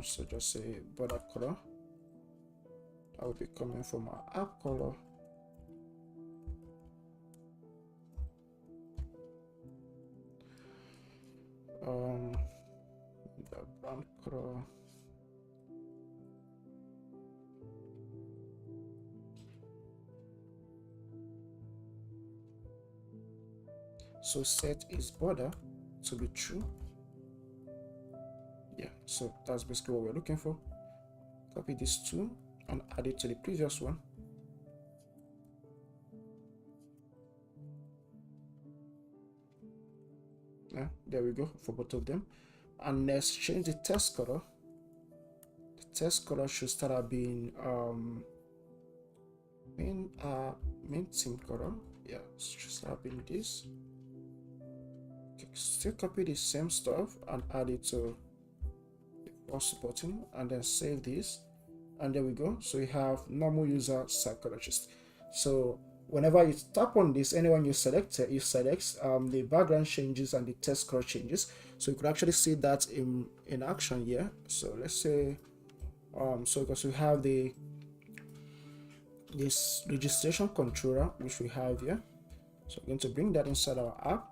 So just say border color that will be coming from our app color. The brand color. So set is border to be true. Yeah, so that's basically what we're looking for. Copy these two and add it to the previous one. Yeah, there we go for both of them. And next, change the text color. The text color should start out being main theme color. Yeah, should start being this. Okay, still copy the same stuff and add it to the first button and then save this. And there we go. So we have normal user, psychologist. So whenever you tap on this, anyone you select, the background changes and the text color changes. So you could actually see that in action here. So let's say so because we have this registration controller which we have here, so we're going to bring that inside our app.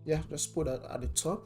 Yeah, just put that at the top.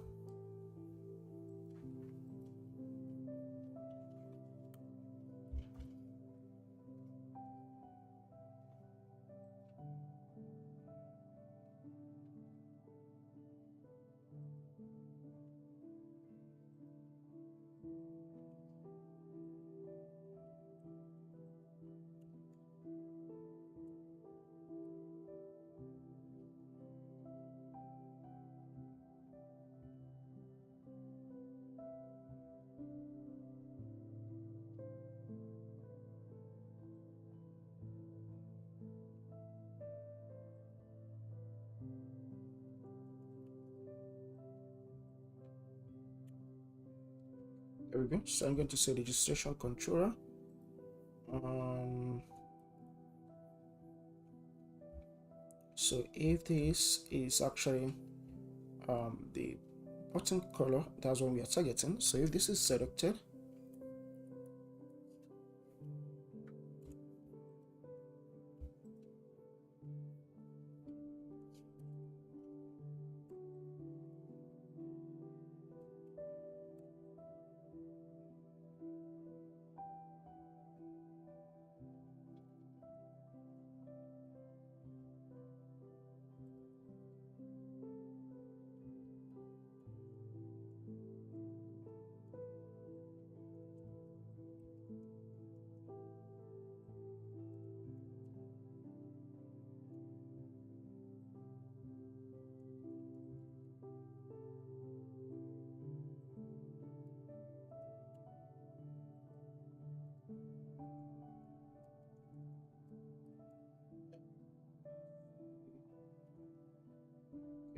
There we go. So I'm going to say registration controller. So if this is actually the button color, that's what we are targeting. So if this is selected,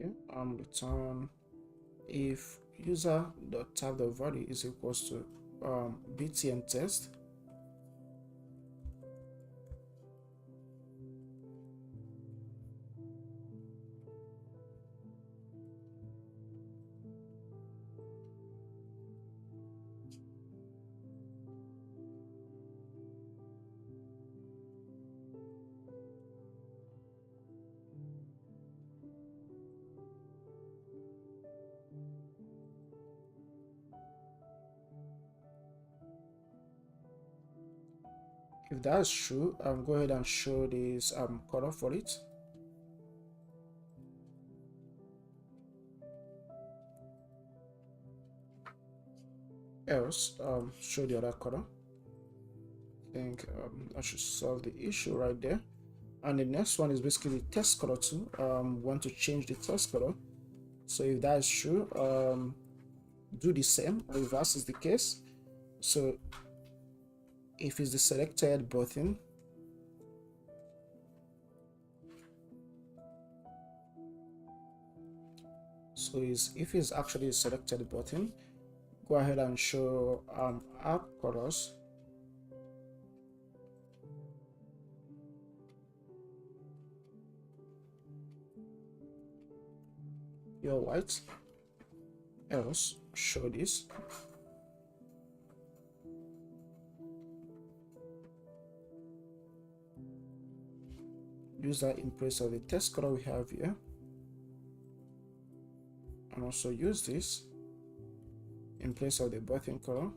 okay, return if user dot type the value is equals to btn test. If that's true, go ahead and show this color for it. Else, show the other color. I think that should solve the issue right there. And the next one is basically test color too. Want to change the test color. So if that is true, do the same. Reverse is the case. So if it's the selected button, so if it's actually a selected button, go ahead and show app colors. Your white. Else, show this. Use that in place of the test color we have here, and also use this in place of the button color.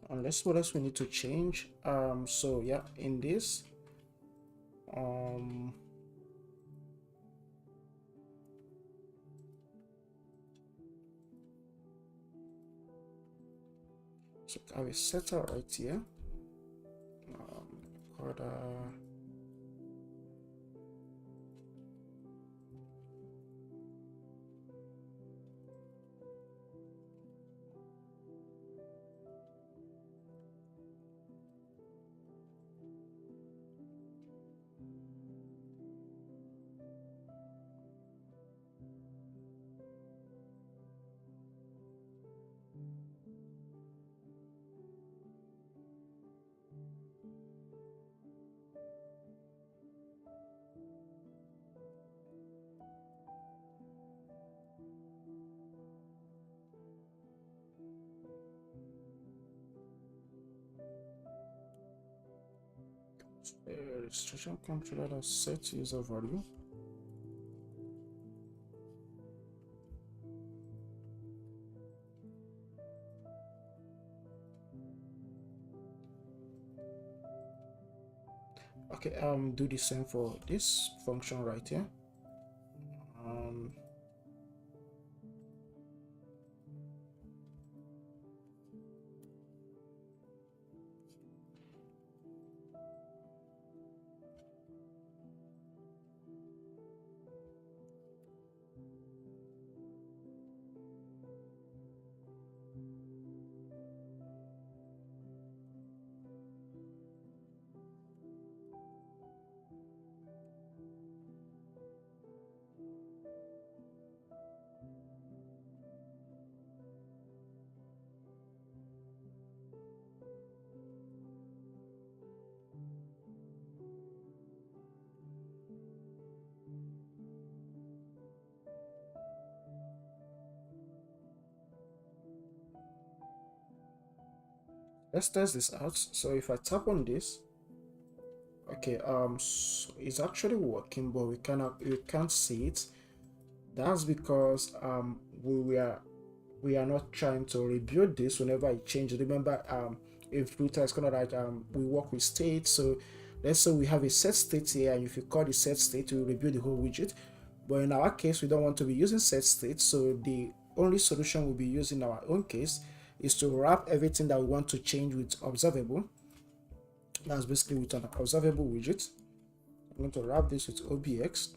And let's what else we need to change. So yeah, in this so I have a setter right here. Restriction controller that set user value. Okay, do the same for this function right here. Let's test this out. So if I tap on this, okay, so it's actually working, but we can't see it. That's because we are not trying to rebuild this whenever I change. Remember, in Flutter it's kind of like we work with state. So let's say we have a set state here, and if you call the set state, we rebuild the whole widget. But in our case, we don't want to be using set state, so the only solution we'll be using in our own case is to wrap everything that we want to change with observable. That's basically with an observable widget. I'm going to wrap this with obx.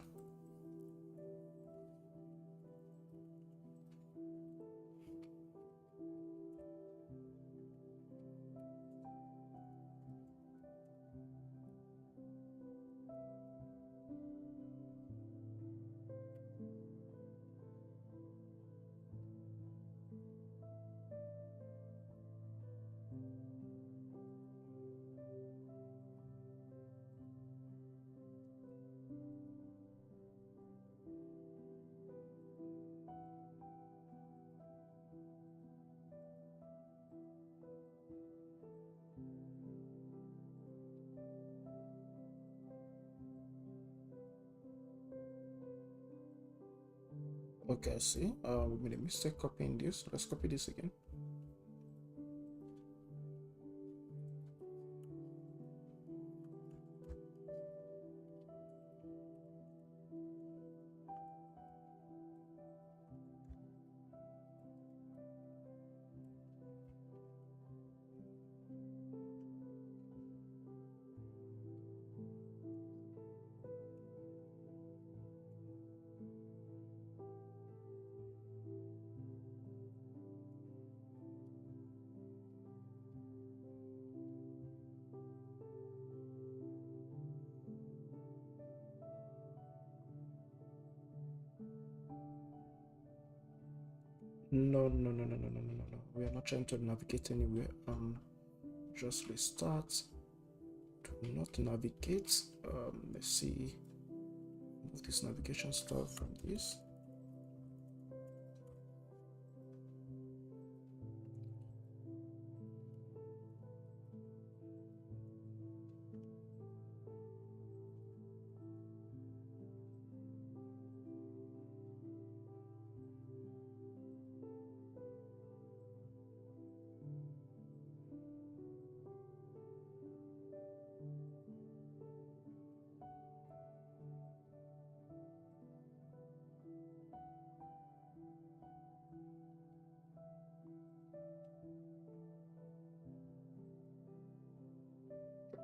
Okay, see, we made a mistake copying this. Let's copy this again. No. We are not trying to navigate anywhere. Just restart. Do not navigate. Let's see. Move this navigation stuff from this.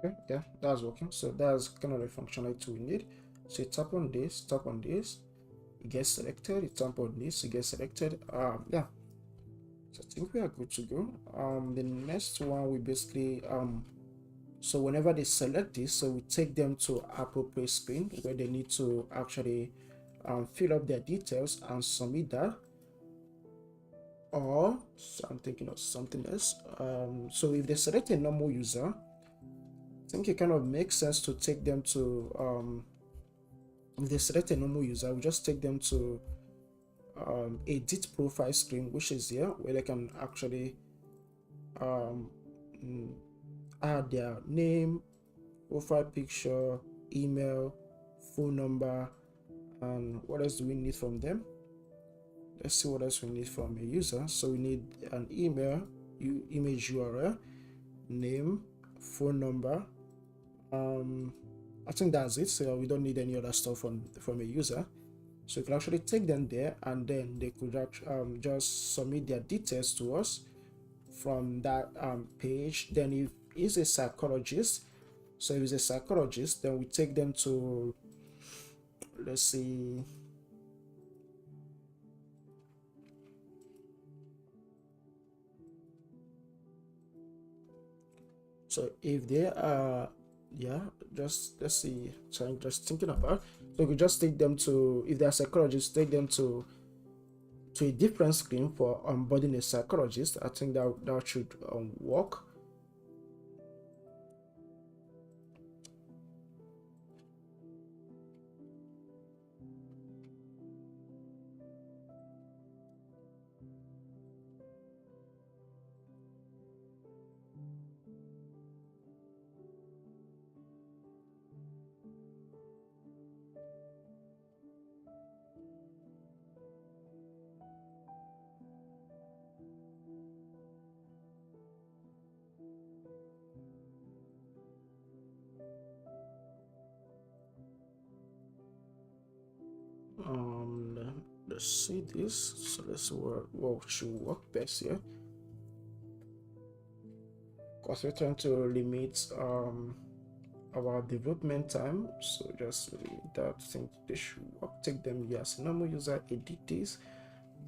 Okay, yeah, that's working. So that's kind of the functionality we need. So you tap on this, it gets selected. You tap on this, it gets selected. Yeah. So I think we are good to go. The next one we basically so whenever they select this, so we take them to appropriate screen where they need to actually fill up their details and submit that. Or so I'm thinking of something else. So if they select a normal user, I think it kind of makes sense to take them to if they select a normal user, we just take them to edit profile screen, which is here, where they can actually add their name, profile picture, email, phone number, and what else do we need from them? Let's see what else we need from a user. So we need an email, image URL, name, phone number. I think that's it. So we don't need any other stuff from a user. So you can actually take them there, and then they could just submit their details to us from that page. Then if he's a psychologist, so if he's a psychologist, then we take them to, let's see, so if they are, yeah, just let's see, so I'm just thinking about, so we could just take them to, if they're psychologists, take them to a different screen for onboarding a psychologist. I think that should work. Let's see this. So let's see what should work best here. Because we're trying to limit our development time, so just that, think they should work. Take them here as a normal user, edit this.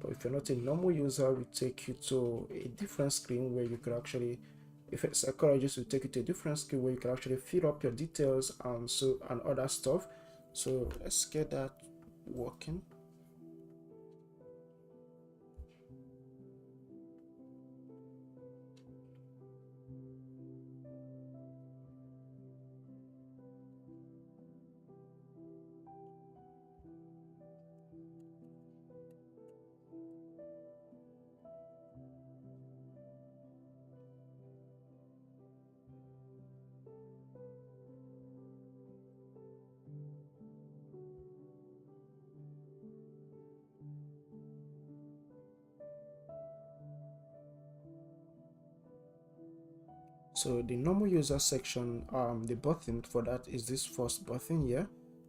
But if you're not a normal user, we take you to a different screen where you could actually, if it's a psychologist, will take you to a different screen where you can actually fill up your details and other stuff. So let's get that working. So the normal user section, the button for that is this first button here,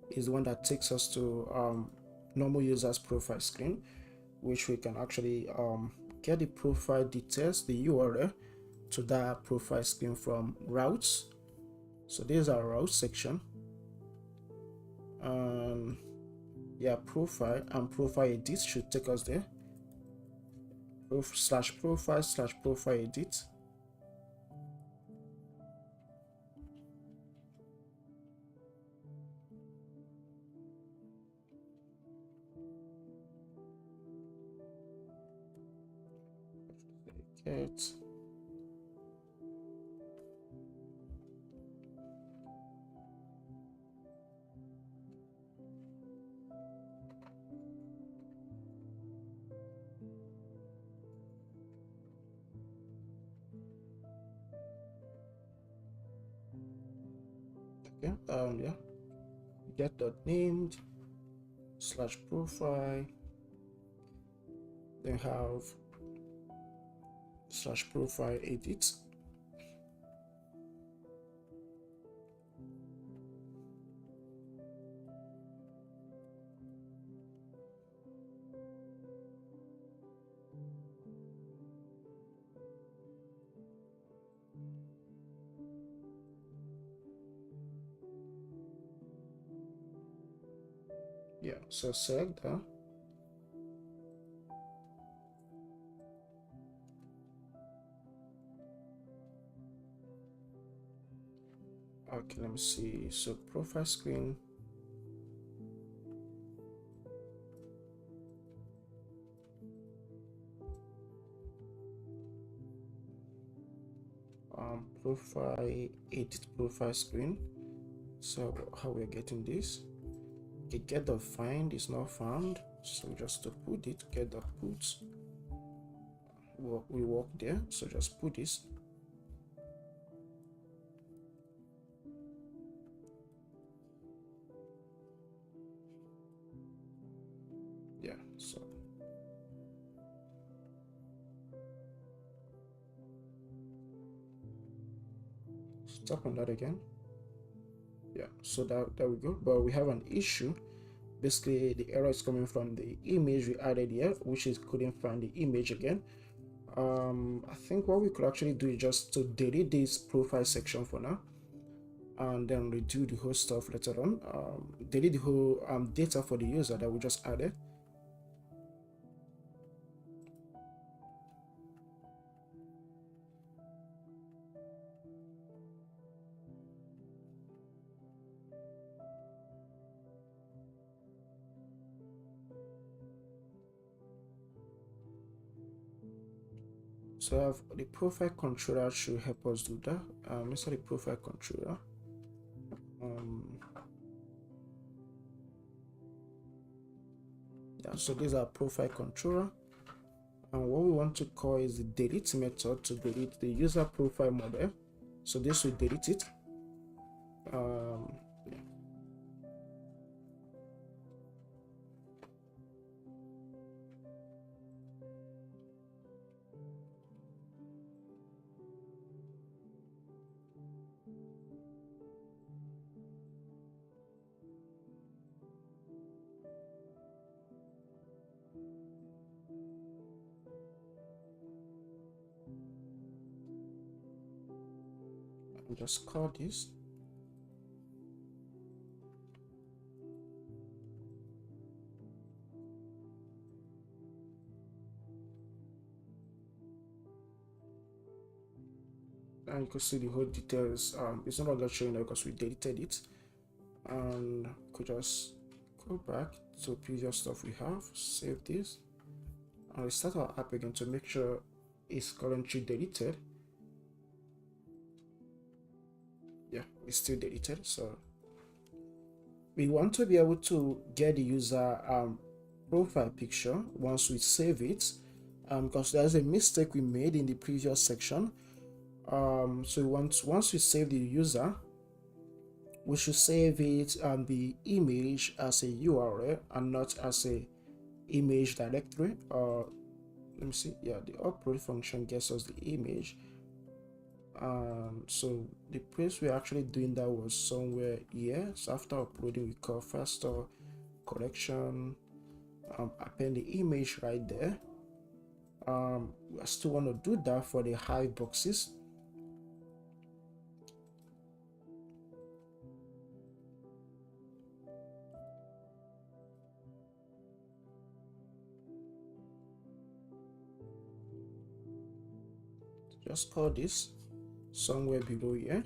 is the one that takes us to normal users profile screen, which we can actually get the profile details, the URL to that profile screen from routes. So there's our route section, yeah, profile and profile edit should take us there. /profile/profile edit. It. Okay, yeah, get dot named /profile, then have /profile edit. Yeah, so select that. Okay, let me see. So profile screen. Profile edit profile screen. So how we're getting this? Okay, get the find is not found. So just to put it, get the put. We work there. So just put this. Tap on that again. Yeah, so that there we go. But we have an issue. Basically the error is coming from the image we added here, which is couldn't find the image again. I think what we could actually do is just to delete this profile section for now, and then redo the whole stuff later on. Delete the whole data for the user that we just added. So I have the profile controller should help us do that. Inside the profile controller, yeah, so these are profile controller, and what we want to call is the delete method to delete the user profile model. So this will delete it. Yeah. And just call this. And you can see the whole details. It's no longer showing now because we deleted it. And could just go back to previous stuff we have, save this, and restart our app again to make sure it's currently deleted. Yeah, it's still deleted. So we want to be able to get the user profile picture once we save it, because there's a mistake we made in the previous section. So once we save the user, we should save it the image as a URL and not as a image directory. Let me see. Yeah, the upload function gets us the image. So the place we're actually doing that was somewhere here. So after uploading, we call faster correction, append the image right there. I still want to do that for the hive boxes. Just call this somewhere below here.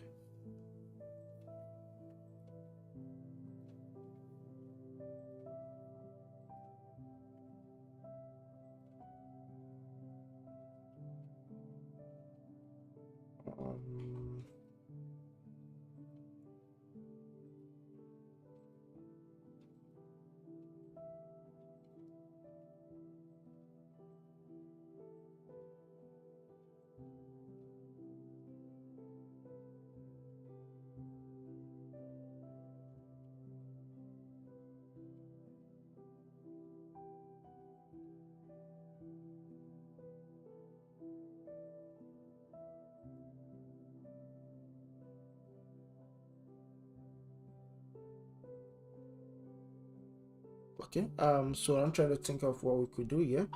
Okay, so I'm trying to think of what we could do here.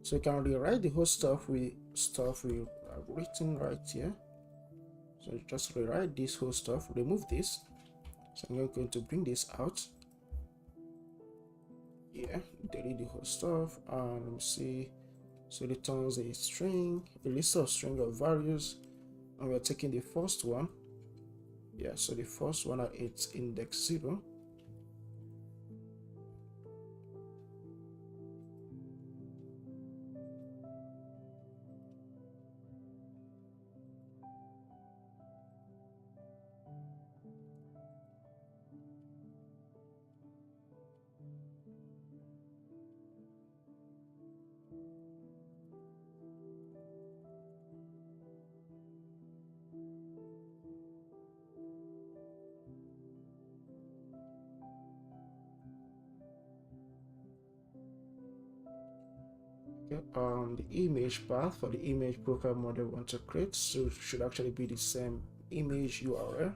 So you can rewrite the whole stuff we have written right here. So just rewrite this whole stuff, remove this. So I'm going to bring this out. Yeah, delete the whole stuff, and let me see. So it returns a string, a list of string of values, and we're taking the first one. Yeah, so the first one at its index 0. Okay, the image path for the image profile model we want to create, so should actually be the same image URL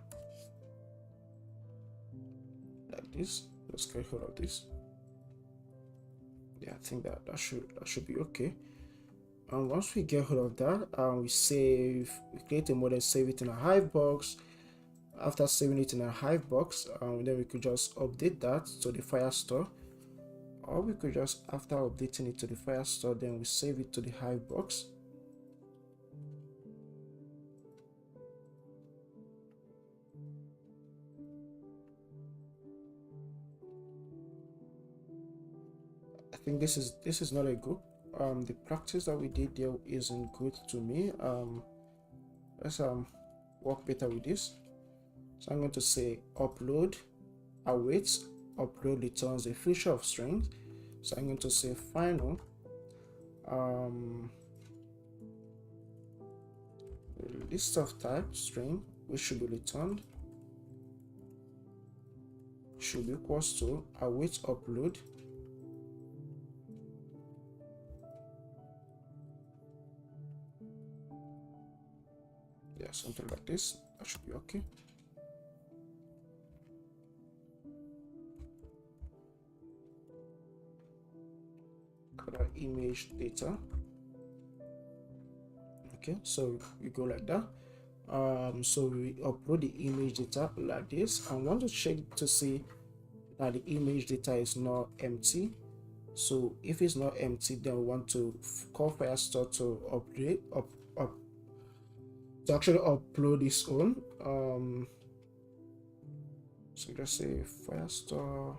like this. Let's get hold of this. Yeah, I think that should be okay. And once we get hold of that, we create a model, save it in a Hive box. After saving it in a Hive box, then we could just update that to the Firestore, or we could just, after updating it to the Firestore, then we save it to the Hive box. I think this is not a good. The practice that we did there isn't good to me. Let's work better with this. So I'm going to say upload awaits, upload returns a feature of string. So I'm going to say final list of type string, which should be returned, should be equals to await upload something like this. That should be okay. Color image data. Okay, so we go like that. So we upload the image data like this, and want to check to see that the image data is not empty. So if it's not empty, then we want to call Firestore to to actually upload its own. So just say Firestore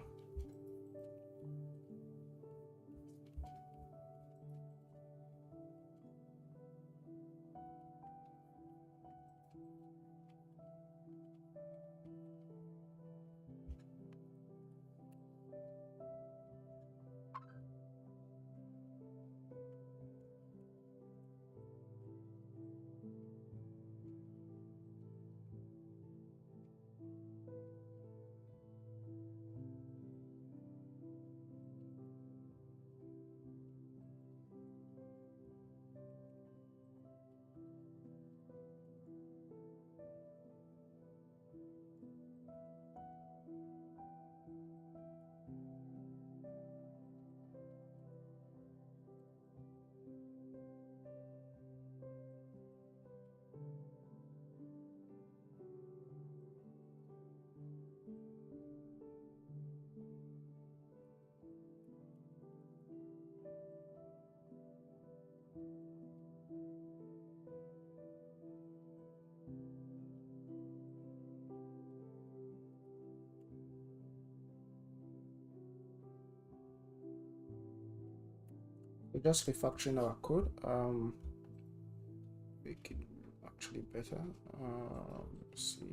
we're just refactoring our code. Make it actually better. Let's see.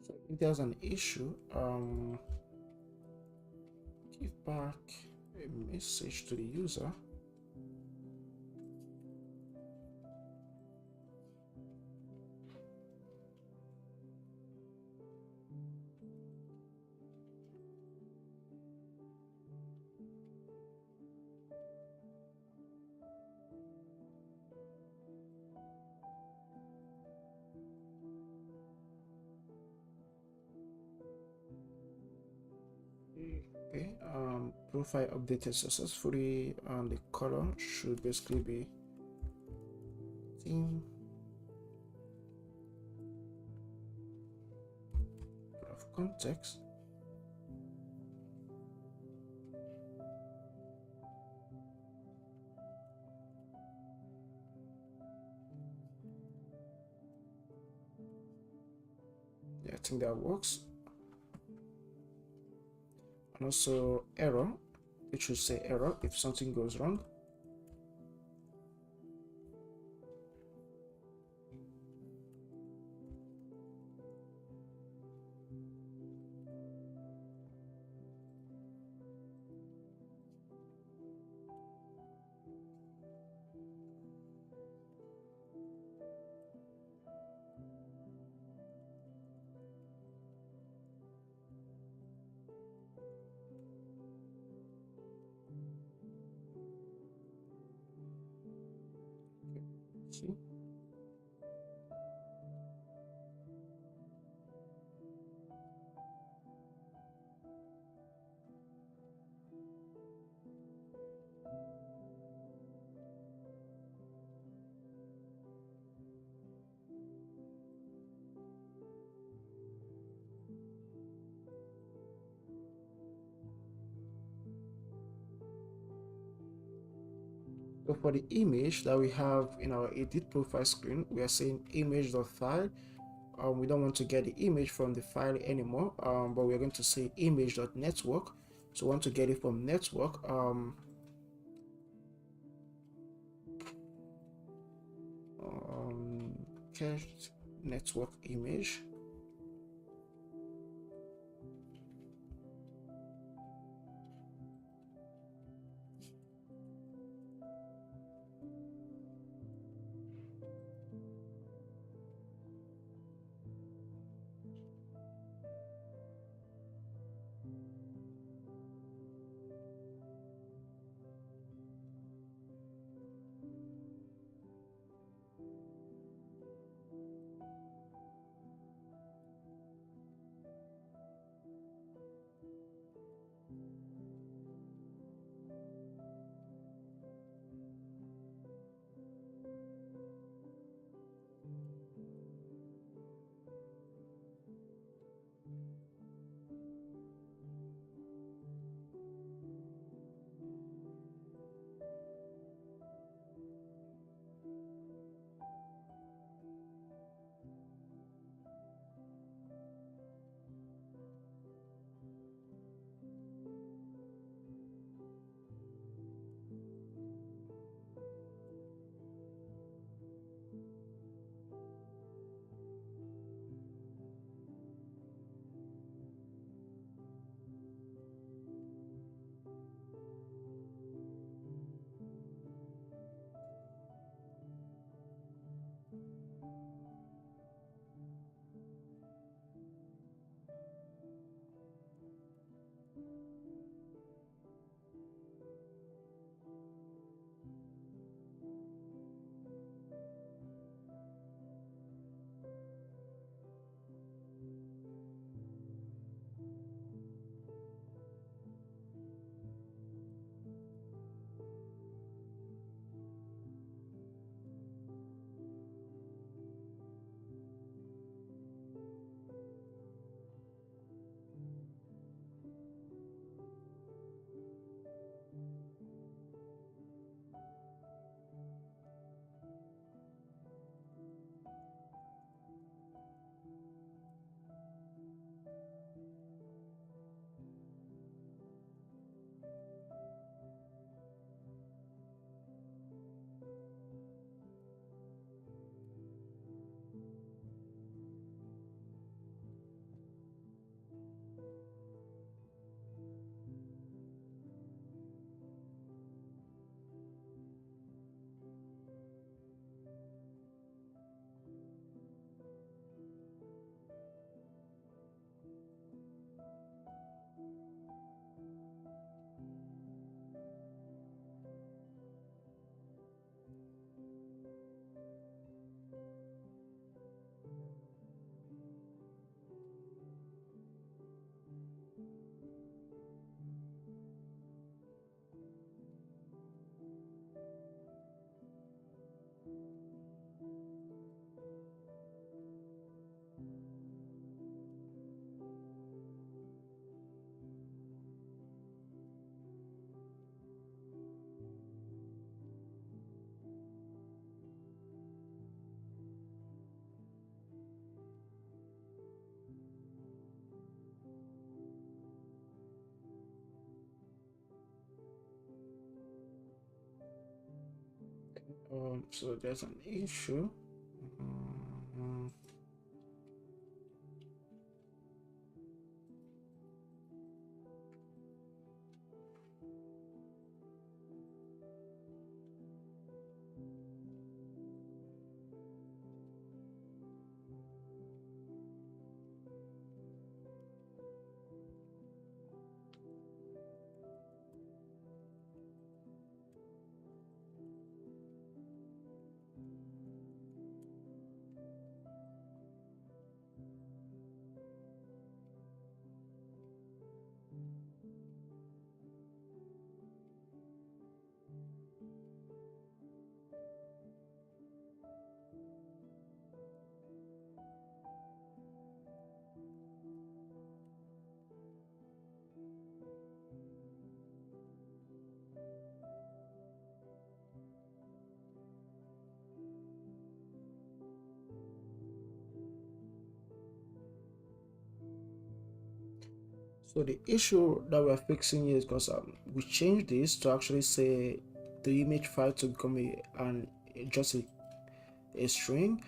So if there's an issue, give back a message to the user. Okay, profile updated successfully, and the color should basically be theme of context. Yeah, I think that works. And also error, it should say error if something goes wrong. So for the image that we have in our edit profile screen, we are saying image.file. We don't want to get the image from the file anymore, but we're going to say image.network. So we want to get it from network. Cached network image. So there's an issue. Um, So the issue that we're fixing here is because we changed this to actually say the image file to become just a string,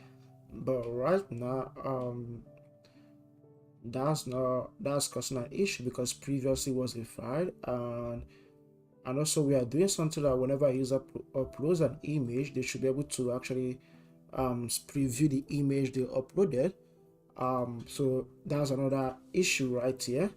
but right now that's causing an issue because previously was a file. And also we are doing something that whenever a user uploads an image, they should be able to actually preview the image they uploaded. So that's another issue right here.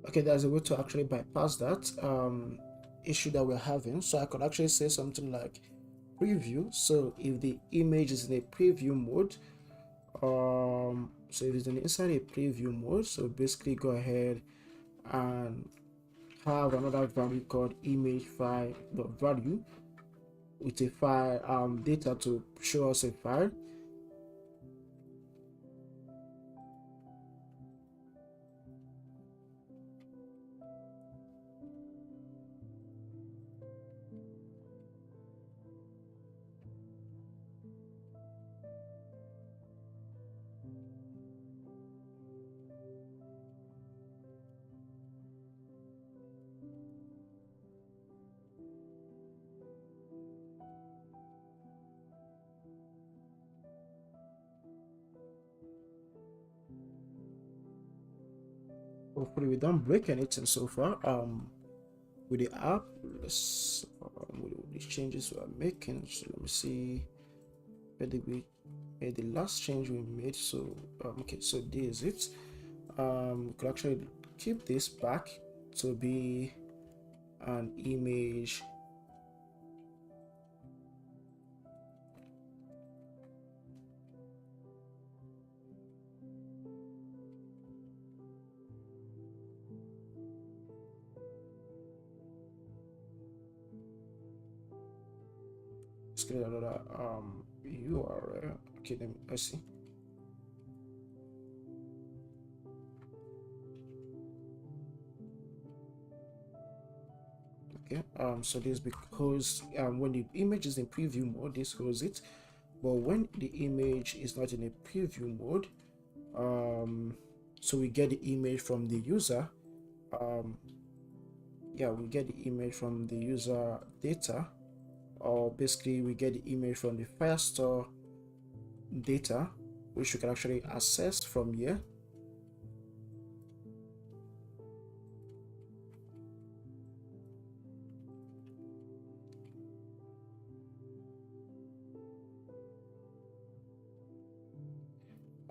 Okay, there's a way to actually bypass that issue that we're having. So I could actually say something like preview. So if the image is in a preview mode, so if it's inside a preview mode, so basically go ahead and have another value called image file value with a file data to show us a file. Hopefully we don't break anything so far with the app. Let's with the changes we are making. So let me see where did we made the last change we made. So okay, so this is it. We could actually keep this back to be an image. Let's get another URL. Okay, let's see. Okay, so this because when the image is in preview mode, this holds it, but when the image is not in a preview mode, so we get the image from the user. Yeah, we get the image from the user data, or basically we get the image from the Firestore data, which you can actually access from here.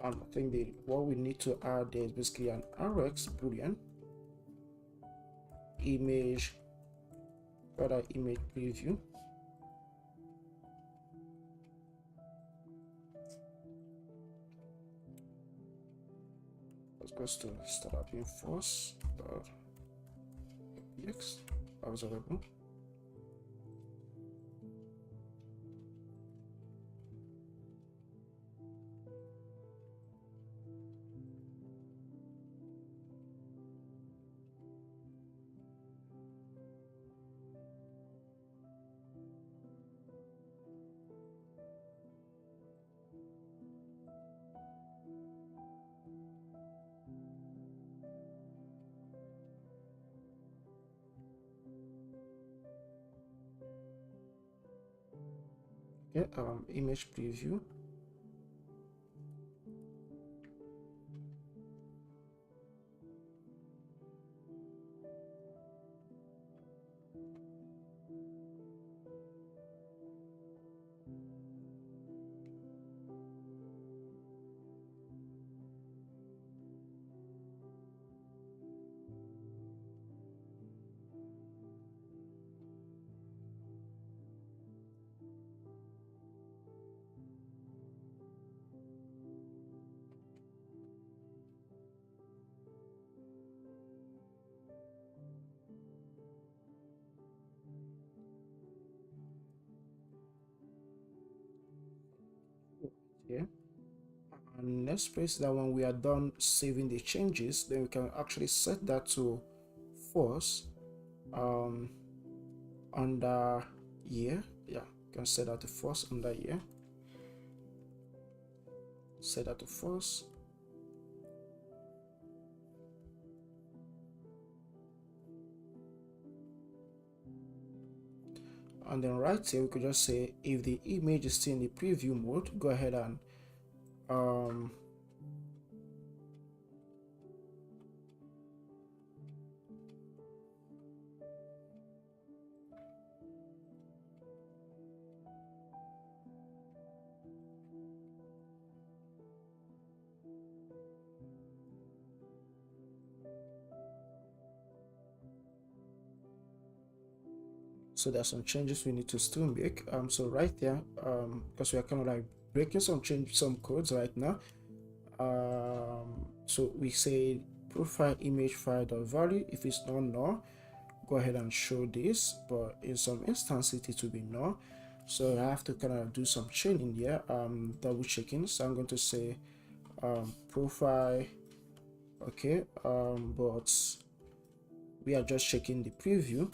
I think what we need to add there is basically an rx boolean image, rather image preview. Let's go to start being force x observable. Yeah, image preview. here. And next place that when we are done saving the changes, then we can actually set that to false under year. Yeah, you can set that to false under year. Set that to false. And then right here we could just say if the image is still in the preview mode, go ahead and so there's some changes we need to still make. So right there, because we are kind of like breaking some codes right now. So we say profile image file.value. If it's not null, go ahead and show this, but in some instances it will be null. So I have to kind of do some chaining here, double checking. So I'm going to say profile, okay, but we are just checking the preview.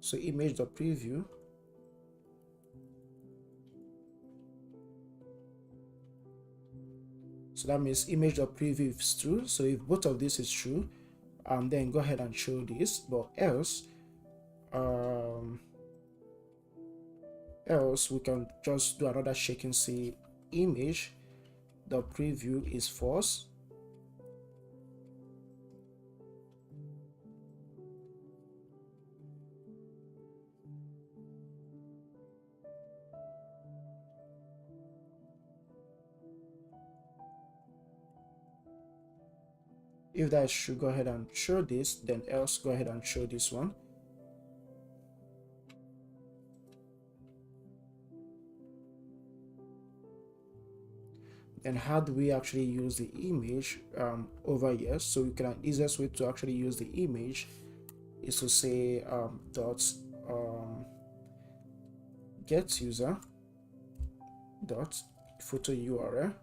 So image.preview. So that means image.preview is true. So if both of this is true, then go ahead and show this, but else we can just do another check and see image.preview is false. If that should go ahead and show this, then else go ahead and show this one. And how do we actually use the image over here? So we can, easiest way to actually use the image is to say dot get user dot photo URL.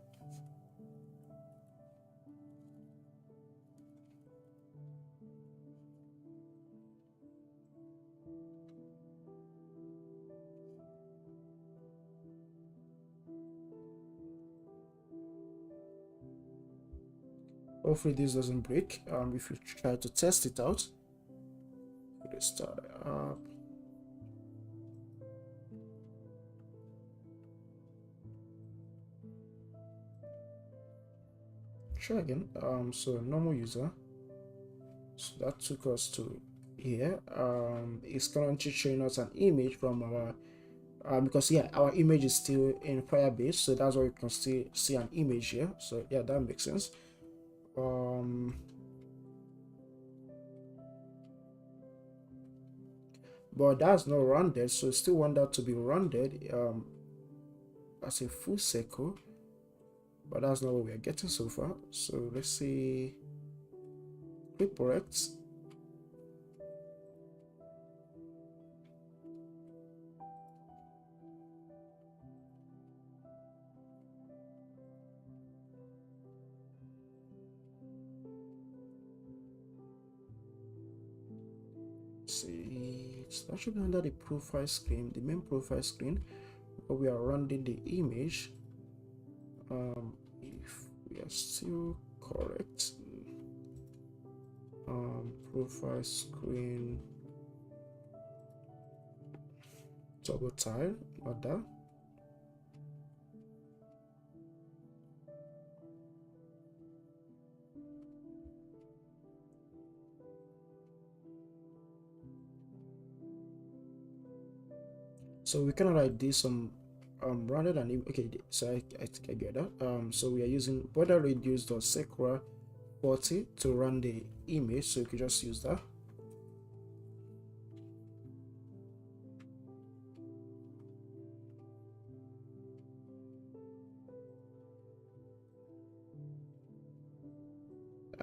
Hopefully this doesn't break. If you try to test it out, let's start up. Try again. So normal user. So that took us to here. It's currently showing us an image from our because yeah, our image is still in Firebase, so that's why you can still see an image here. So yeah, that makes sense. But that's not rounded, so still want that to be rounded as a full circle, but that's not what we are getting so far. So let's see, click correct. See, that should be under the profile screen, the main profile screen, but we are rounding the image. If we are still correct, profile screen double tile, not that. So we kind of like do some rather than okay, so I get that. So we are using border radius dot sequa 40 to run the image, so you could just use that.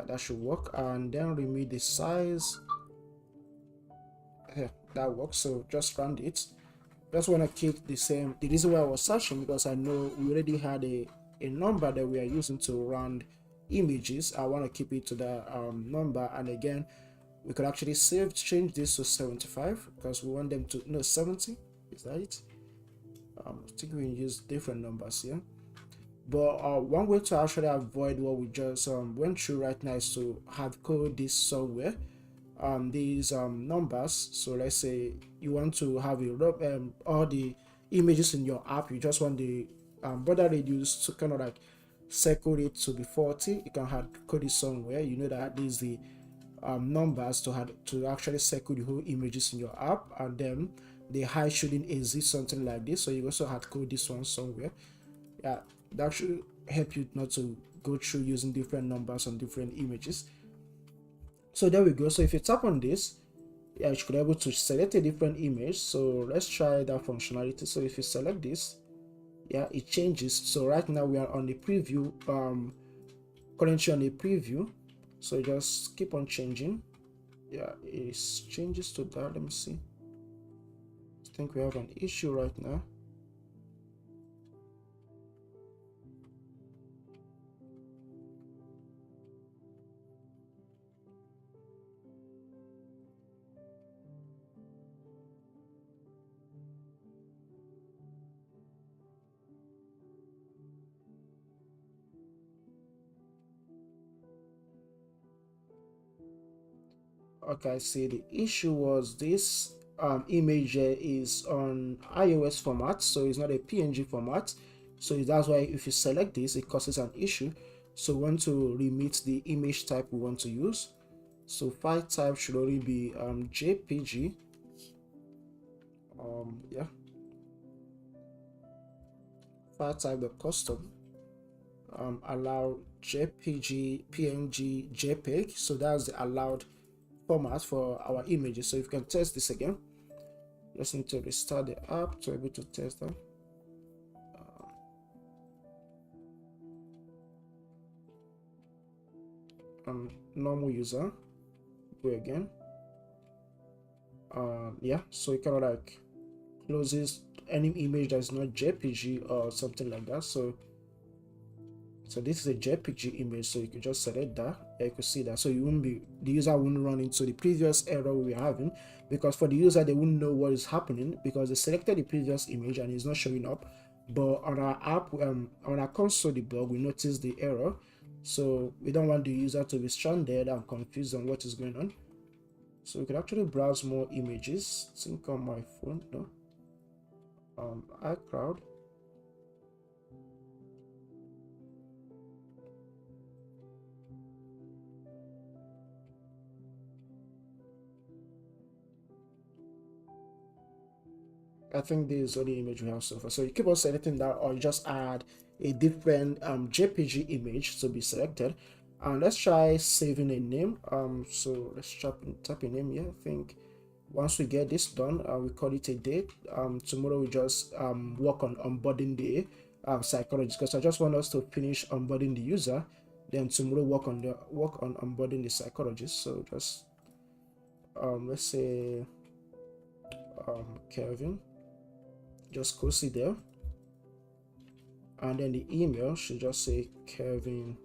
That should work, and then remove the size. Yeah, that works. So just run it. just want to keep the same. The reason why I was searching, because I know we already had a number that we are using to round images. I want to keep it to the number, and again we could actually change this to 75 because we want them to, no, 70, is that it? I think we can use different numbers here, but one way to actually avoid what we just went through right now is to hard code this somewhere, these numbers. So let's say you want to have all the images in your app, you just want the border radius to kind of like circle it to be 40. You can hard code it somewhere. You know that these the numbers to actually circle the whole images in your app, and then the height shouldn't exceed something like this. So you also hard code this one somewhere. Yeah, that should help you not to go through using different numbers on different images. So there we go. So if you tap on this, yeah, you should be able to select a different image. So let's try that functionality. So if you select this, yeah, it changes. So right now we are on the preview, currently on the preview. So just keep on changing. Yeah, it changes to that. Let me see. I think we have an issue right now. Okay, see, the issue was this image here is on iOS format, so it's not a PNG format. So that's why if you select this, it causes an issue. So we want to remit the image type we want to use. So file type should only be JPG. Yeah, file type the custom allow JPG, PNG, JPEG. So that's the allowed format for our images. So if you can test this again, just need to restart the app to be able to test that. Normal user, go again. Yeah, so it kind of like closes any image that's not JPG or something like that. So this is a JPG image, so you can just select that. You could see that, so the user wouldn't run into the previous error we were having, because for the user they wouldn't know what is happening because they selected the previous image and it's not showing up. But on our app, on our console debug, we noticed the error, so we don't want the user to be stranded and confused on what is going on. So we can actually browse more images. Think on my phone, no, iCloud. I think this is the only image we have so far. So you keep on selecting that, or you just add a different JPG image to be selected. And let's try saving a name. So let's type a name here. I think once we get this done, we call it a day. Tomorrow we just work on onboarding the psychologist, because I just want us to finish onboarding the user. Then tomorrow work on onboarding the psychologist. So just let's say Kelvin. Just close it there, and then the email should just say Kevin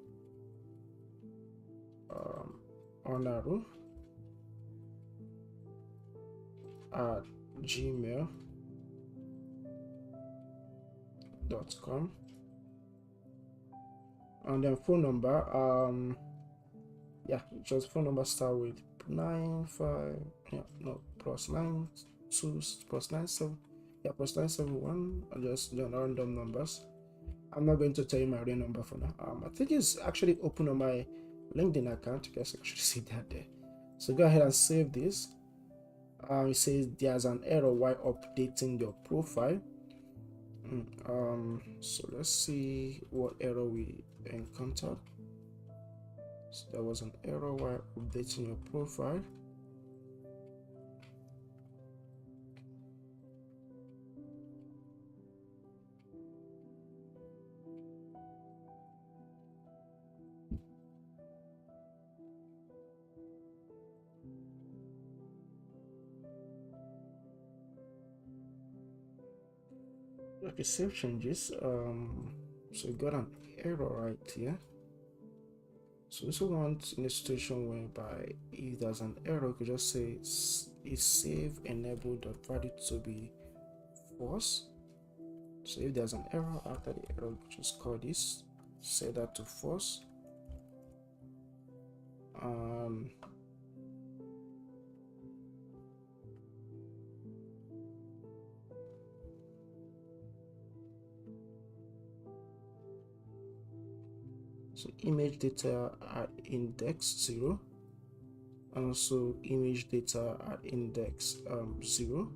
Onaru at gmail.com, and then phone number, yeah, just phone number start with 95, yeah, no, +92 +97, yeah, +971. I just done random numbers. I'm not going to tell you my real number for now. I think it's actually open on my LinkedIn account. You guys can actually see that there. So go ahead and save this. It says there's an error while updating your profile. So let's see what error we encountered. So there was an error while updating your profile. Okay, save changes. So we got an error right here. So this will want in a situation whereby if there's an error, you could just say is save enable.value to be false. So if there's an error after the error, just call this, set that to false. So image data at index 0, and also image data at index 0.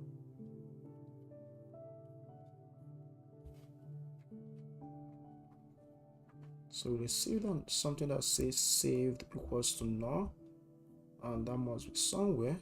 So we received on something that says saved equals to null, and that must be somewhere.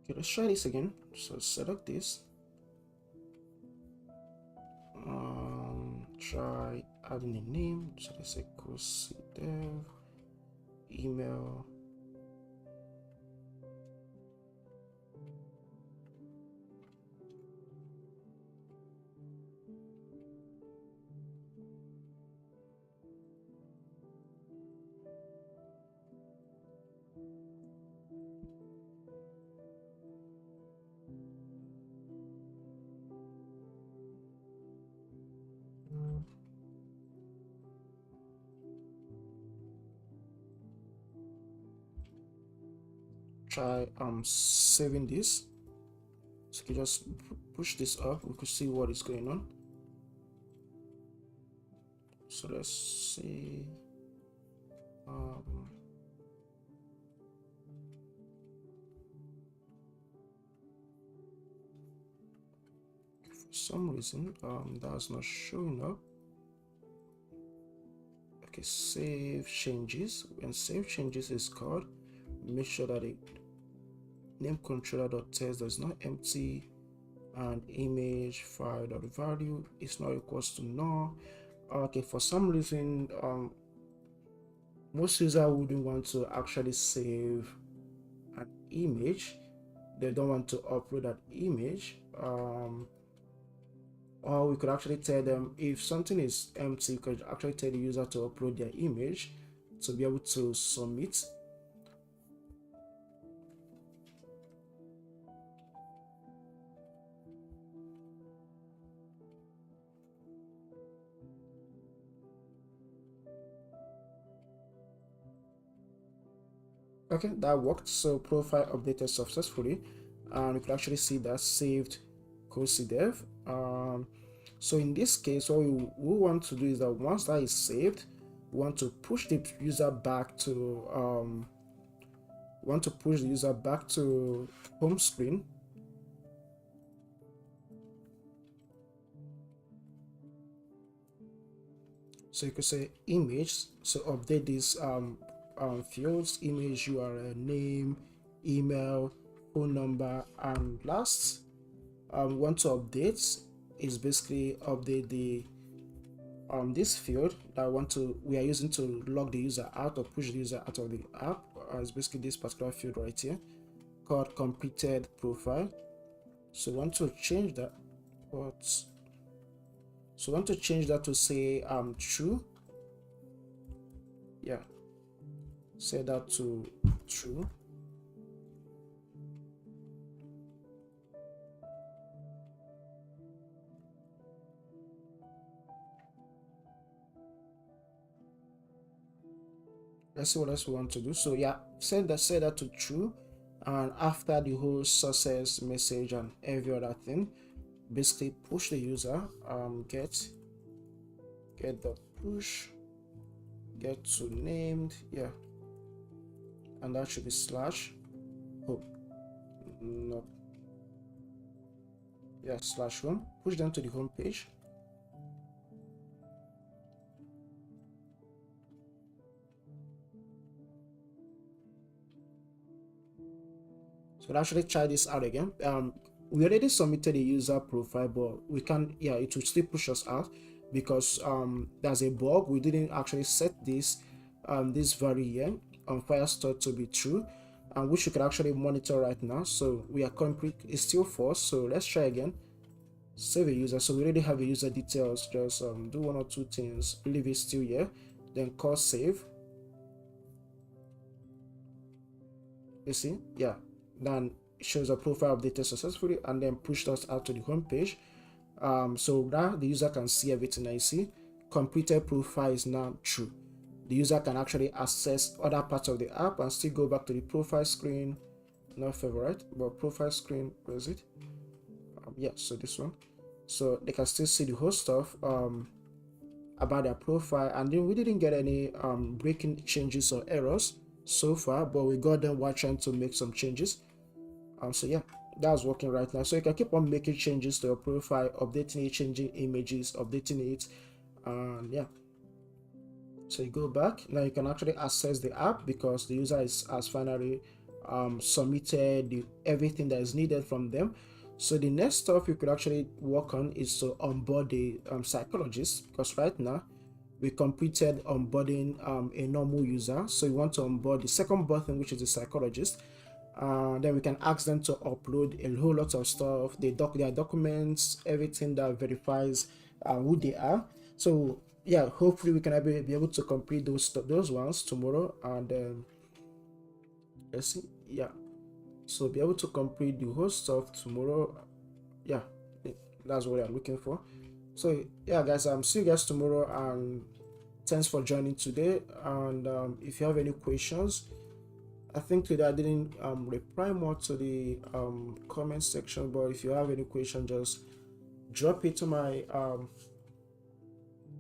Okay, let's try this again. So select this. Try adding a name. So let's say Kotilevska email. Try saving this. So you just push this up, we could see what is going on. So let's see. For some reason that's not showing up. Okay, save changes. When save changes is called, make sure that the name controller.text is not empty and image file.value is not equals to null. Okay, for some reason most users wouldn't want to actually save an image. They don't want to upload that image. Or we could actually tell them if something is empty, you could actually tell the user to upload their image to be able to submit. Okay, that worked. So profile updated successfully, and you can actually see that saved Kotilevska. So in this case, what we want to do is that once that is saved, we want to push the user back to home screen. So you could say image. So update these fields: image, URL, name, email, phone number, and last. We want to update is basically update the this field that we are using to log the user out or push the user out of the app. Is basically this particular field right here called completed profile. So we want to change that. So we want to change that to say true. Yeah. set that to true. Let's see what else we want to do. So yeah, set that to true, and after the whole success message and every other thing, basically push the user, get the push, get to named, yeah, and that should be slash. Oh no, yeah, slash home. Push them to the home page. So let's actually try this out again. We already submitted a user profile, but we can, yeah, it will still push us out because there's a bug. We didn't actually set this this value here on Firestore to be true, and which you can actually monitor right now. So we are complete, it's still false. So let's try again. Save a user. So we already have a user details. Just do one or two things, leave it still here, then call save. You see, yeah, then it shows a profile updated successfully and then pushed us out to the home page. So now the user can see everything. I see completed profile is now true. The user can actually access other parts of the app and still go back to the profile screen, not favorite, but profile screen. Where is it? Yeah, so this one. So they can still see the whole stuff about their profile, and then we didn't get any breaking changes or errors so far, but we got them while trying to make some changes. So yeah, that's working right now. So you can keep on making changes to your profile, updating it, changing images, updating it, and yeah. So you go back now, you can actually access the app because the user has finally submitted everything that is needed from them. So the next stuff you could actually work on is to onboard the psychologist, because right now we completed onboarding a normal user. So we want to onboard the second button, which is the psychologist. Then we can ask them to upload a whole lot of stuff, their documents, everything that verifies who they are. So yeah, hopefully we can be able to complete those ones tomorrow, and let's see, yeah, so be able to complete the whole stuff tomorrow. Yeah, that's what I'm looking for. So yeah guys, see you guys tomorrow, and thanks for joining today. And if you have any questions, I think today I didn't reply more to the comment section, but if you have any question, just drop it to my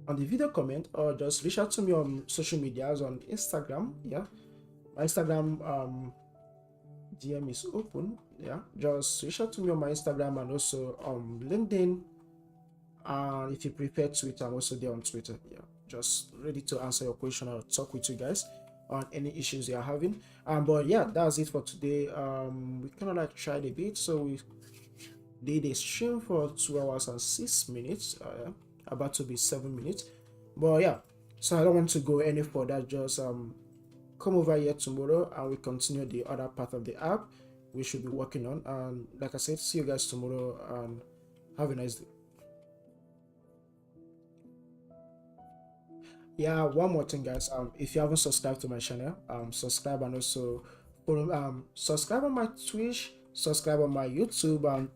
on the video comment, or just reach out to me on social medias on Instagram. Yeah, my Instagram DM is open. Yeah, just reach out to me on my Instagram and also on LinkedIn. And if you prefer Twitter, I'm also there on Twitter. Yeah, just ready to answer your question or talk with you guys on any issues you are having. But yeah, that's it for today. We kind of like tried a bit, so we did a stream for 2 hours and 6 minutes. Yeah, about to be 7 minutes. But yeah, so I don't want to go any further. Just come over here tomorrow and we continue the other part of the app we should be working on. And like I said, see you guys tomorrow and have a nice day. Yeah, one more thing guys, if you haven't subscribed to my channel, subscribe, and also follow, subscribe on my Twitch, subscribe on my YouTube, and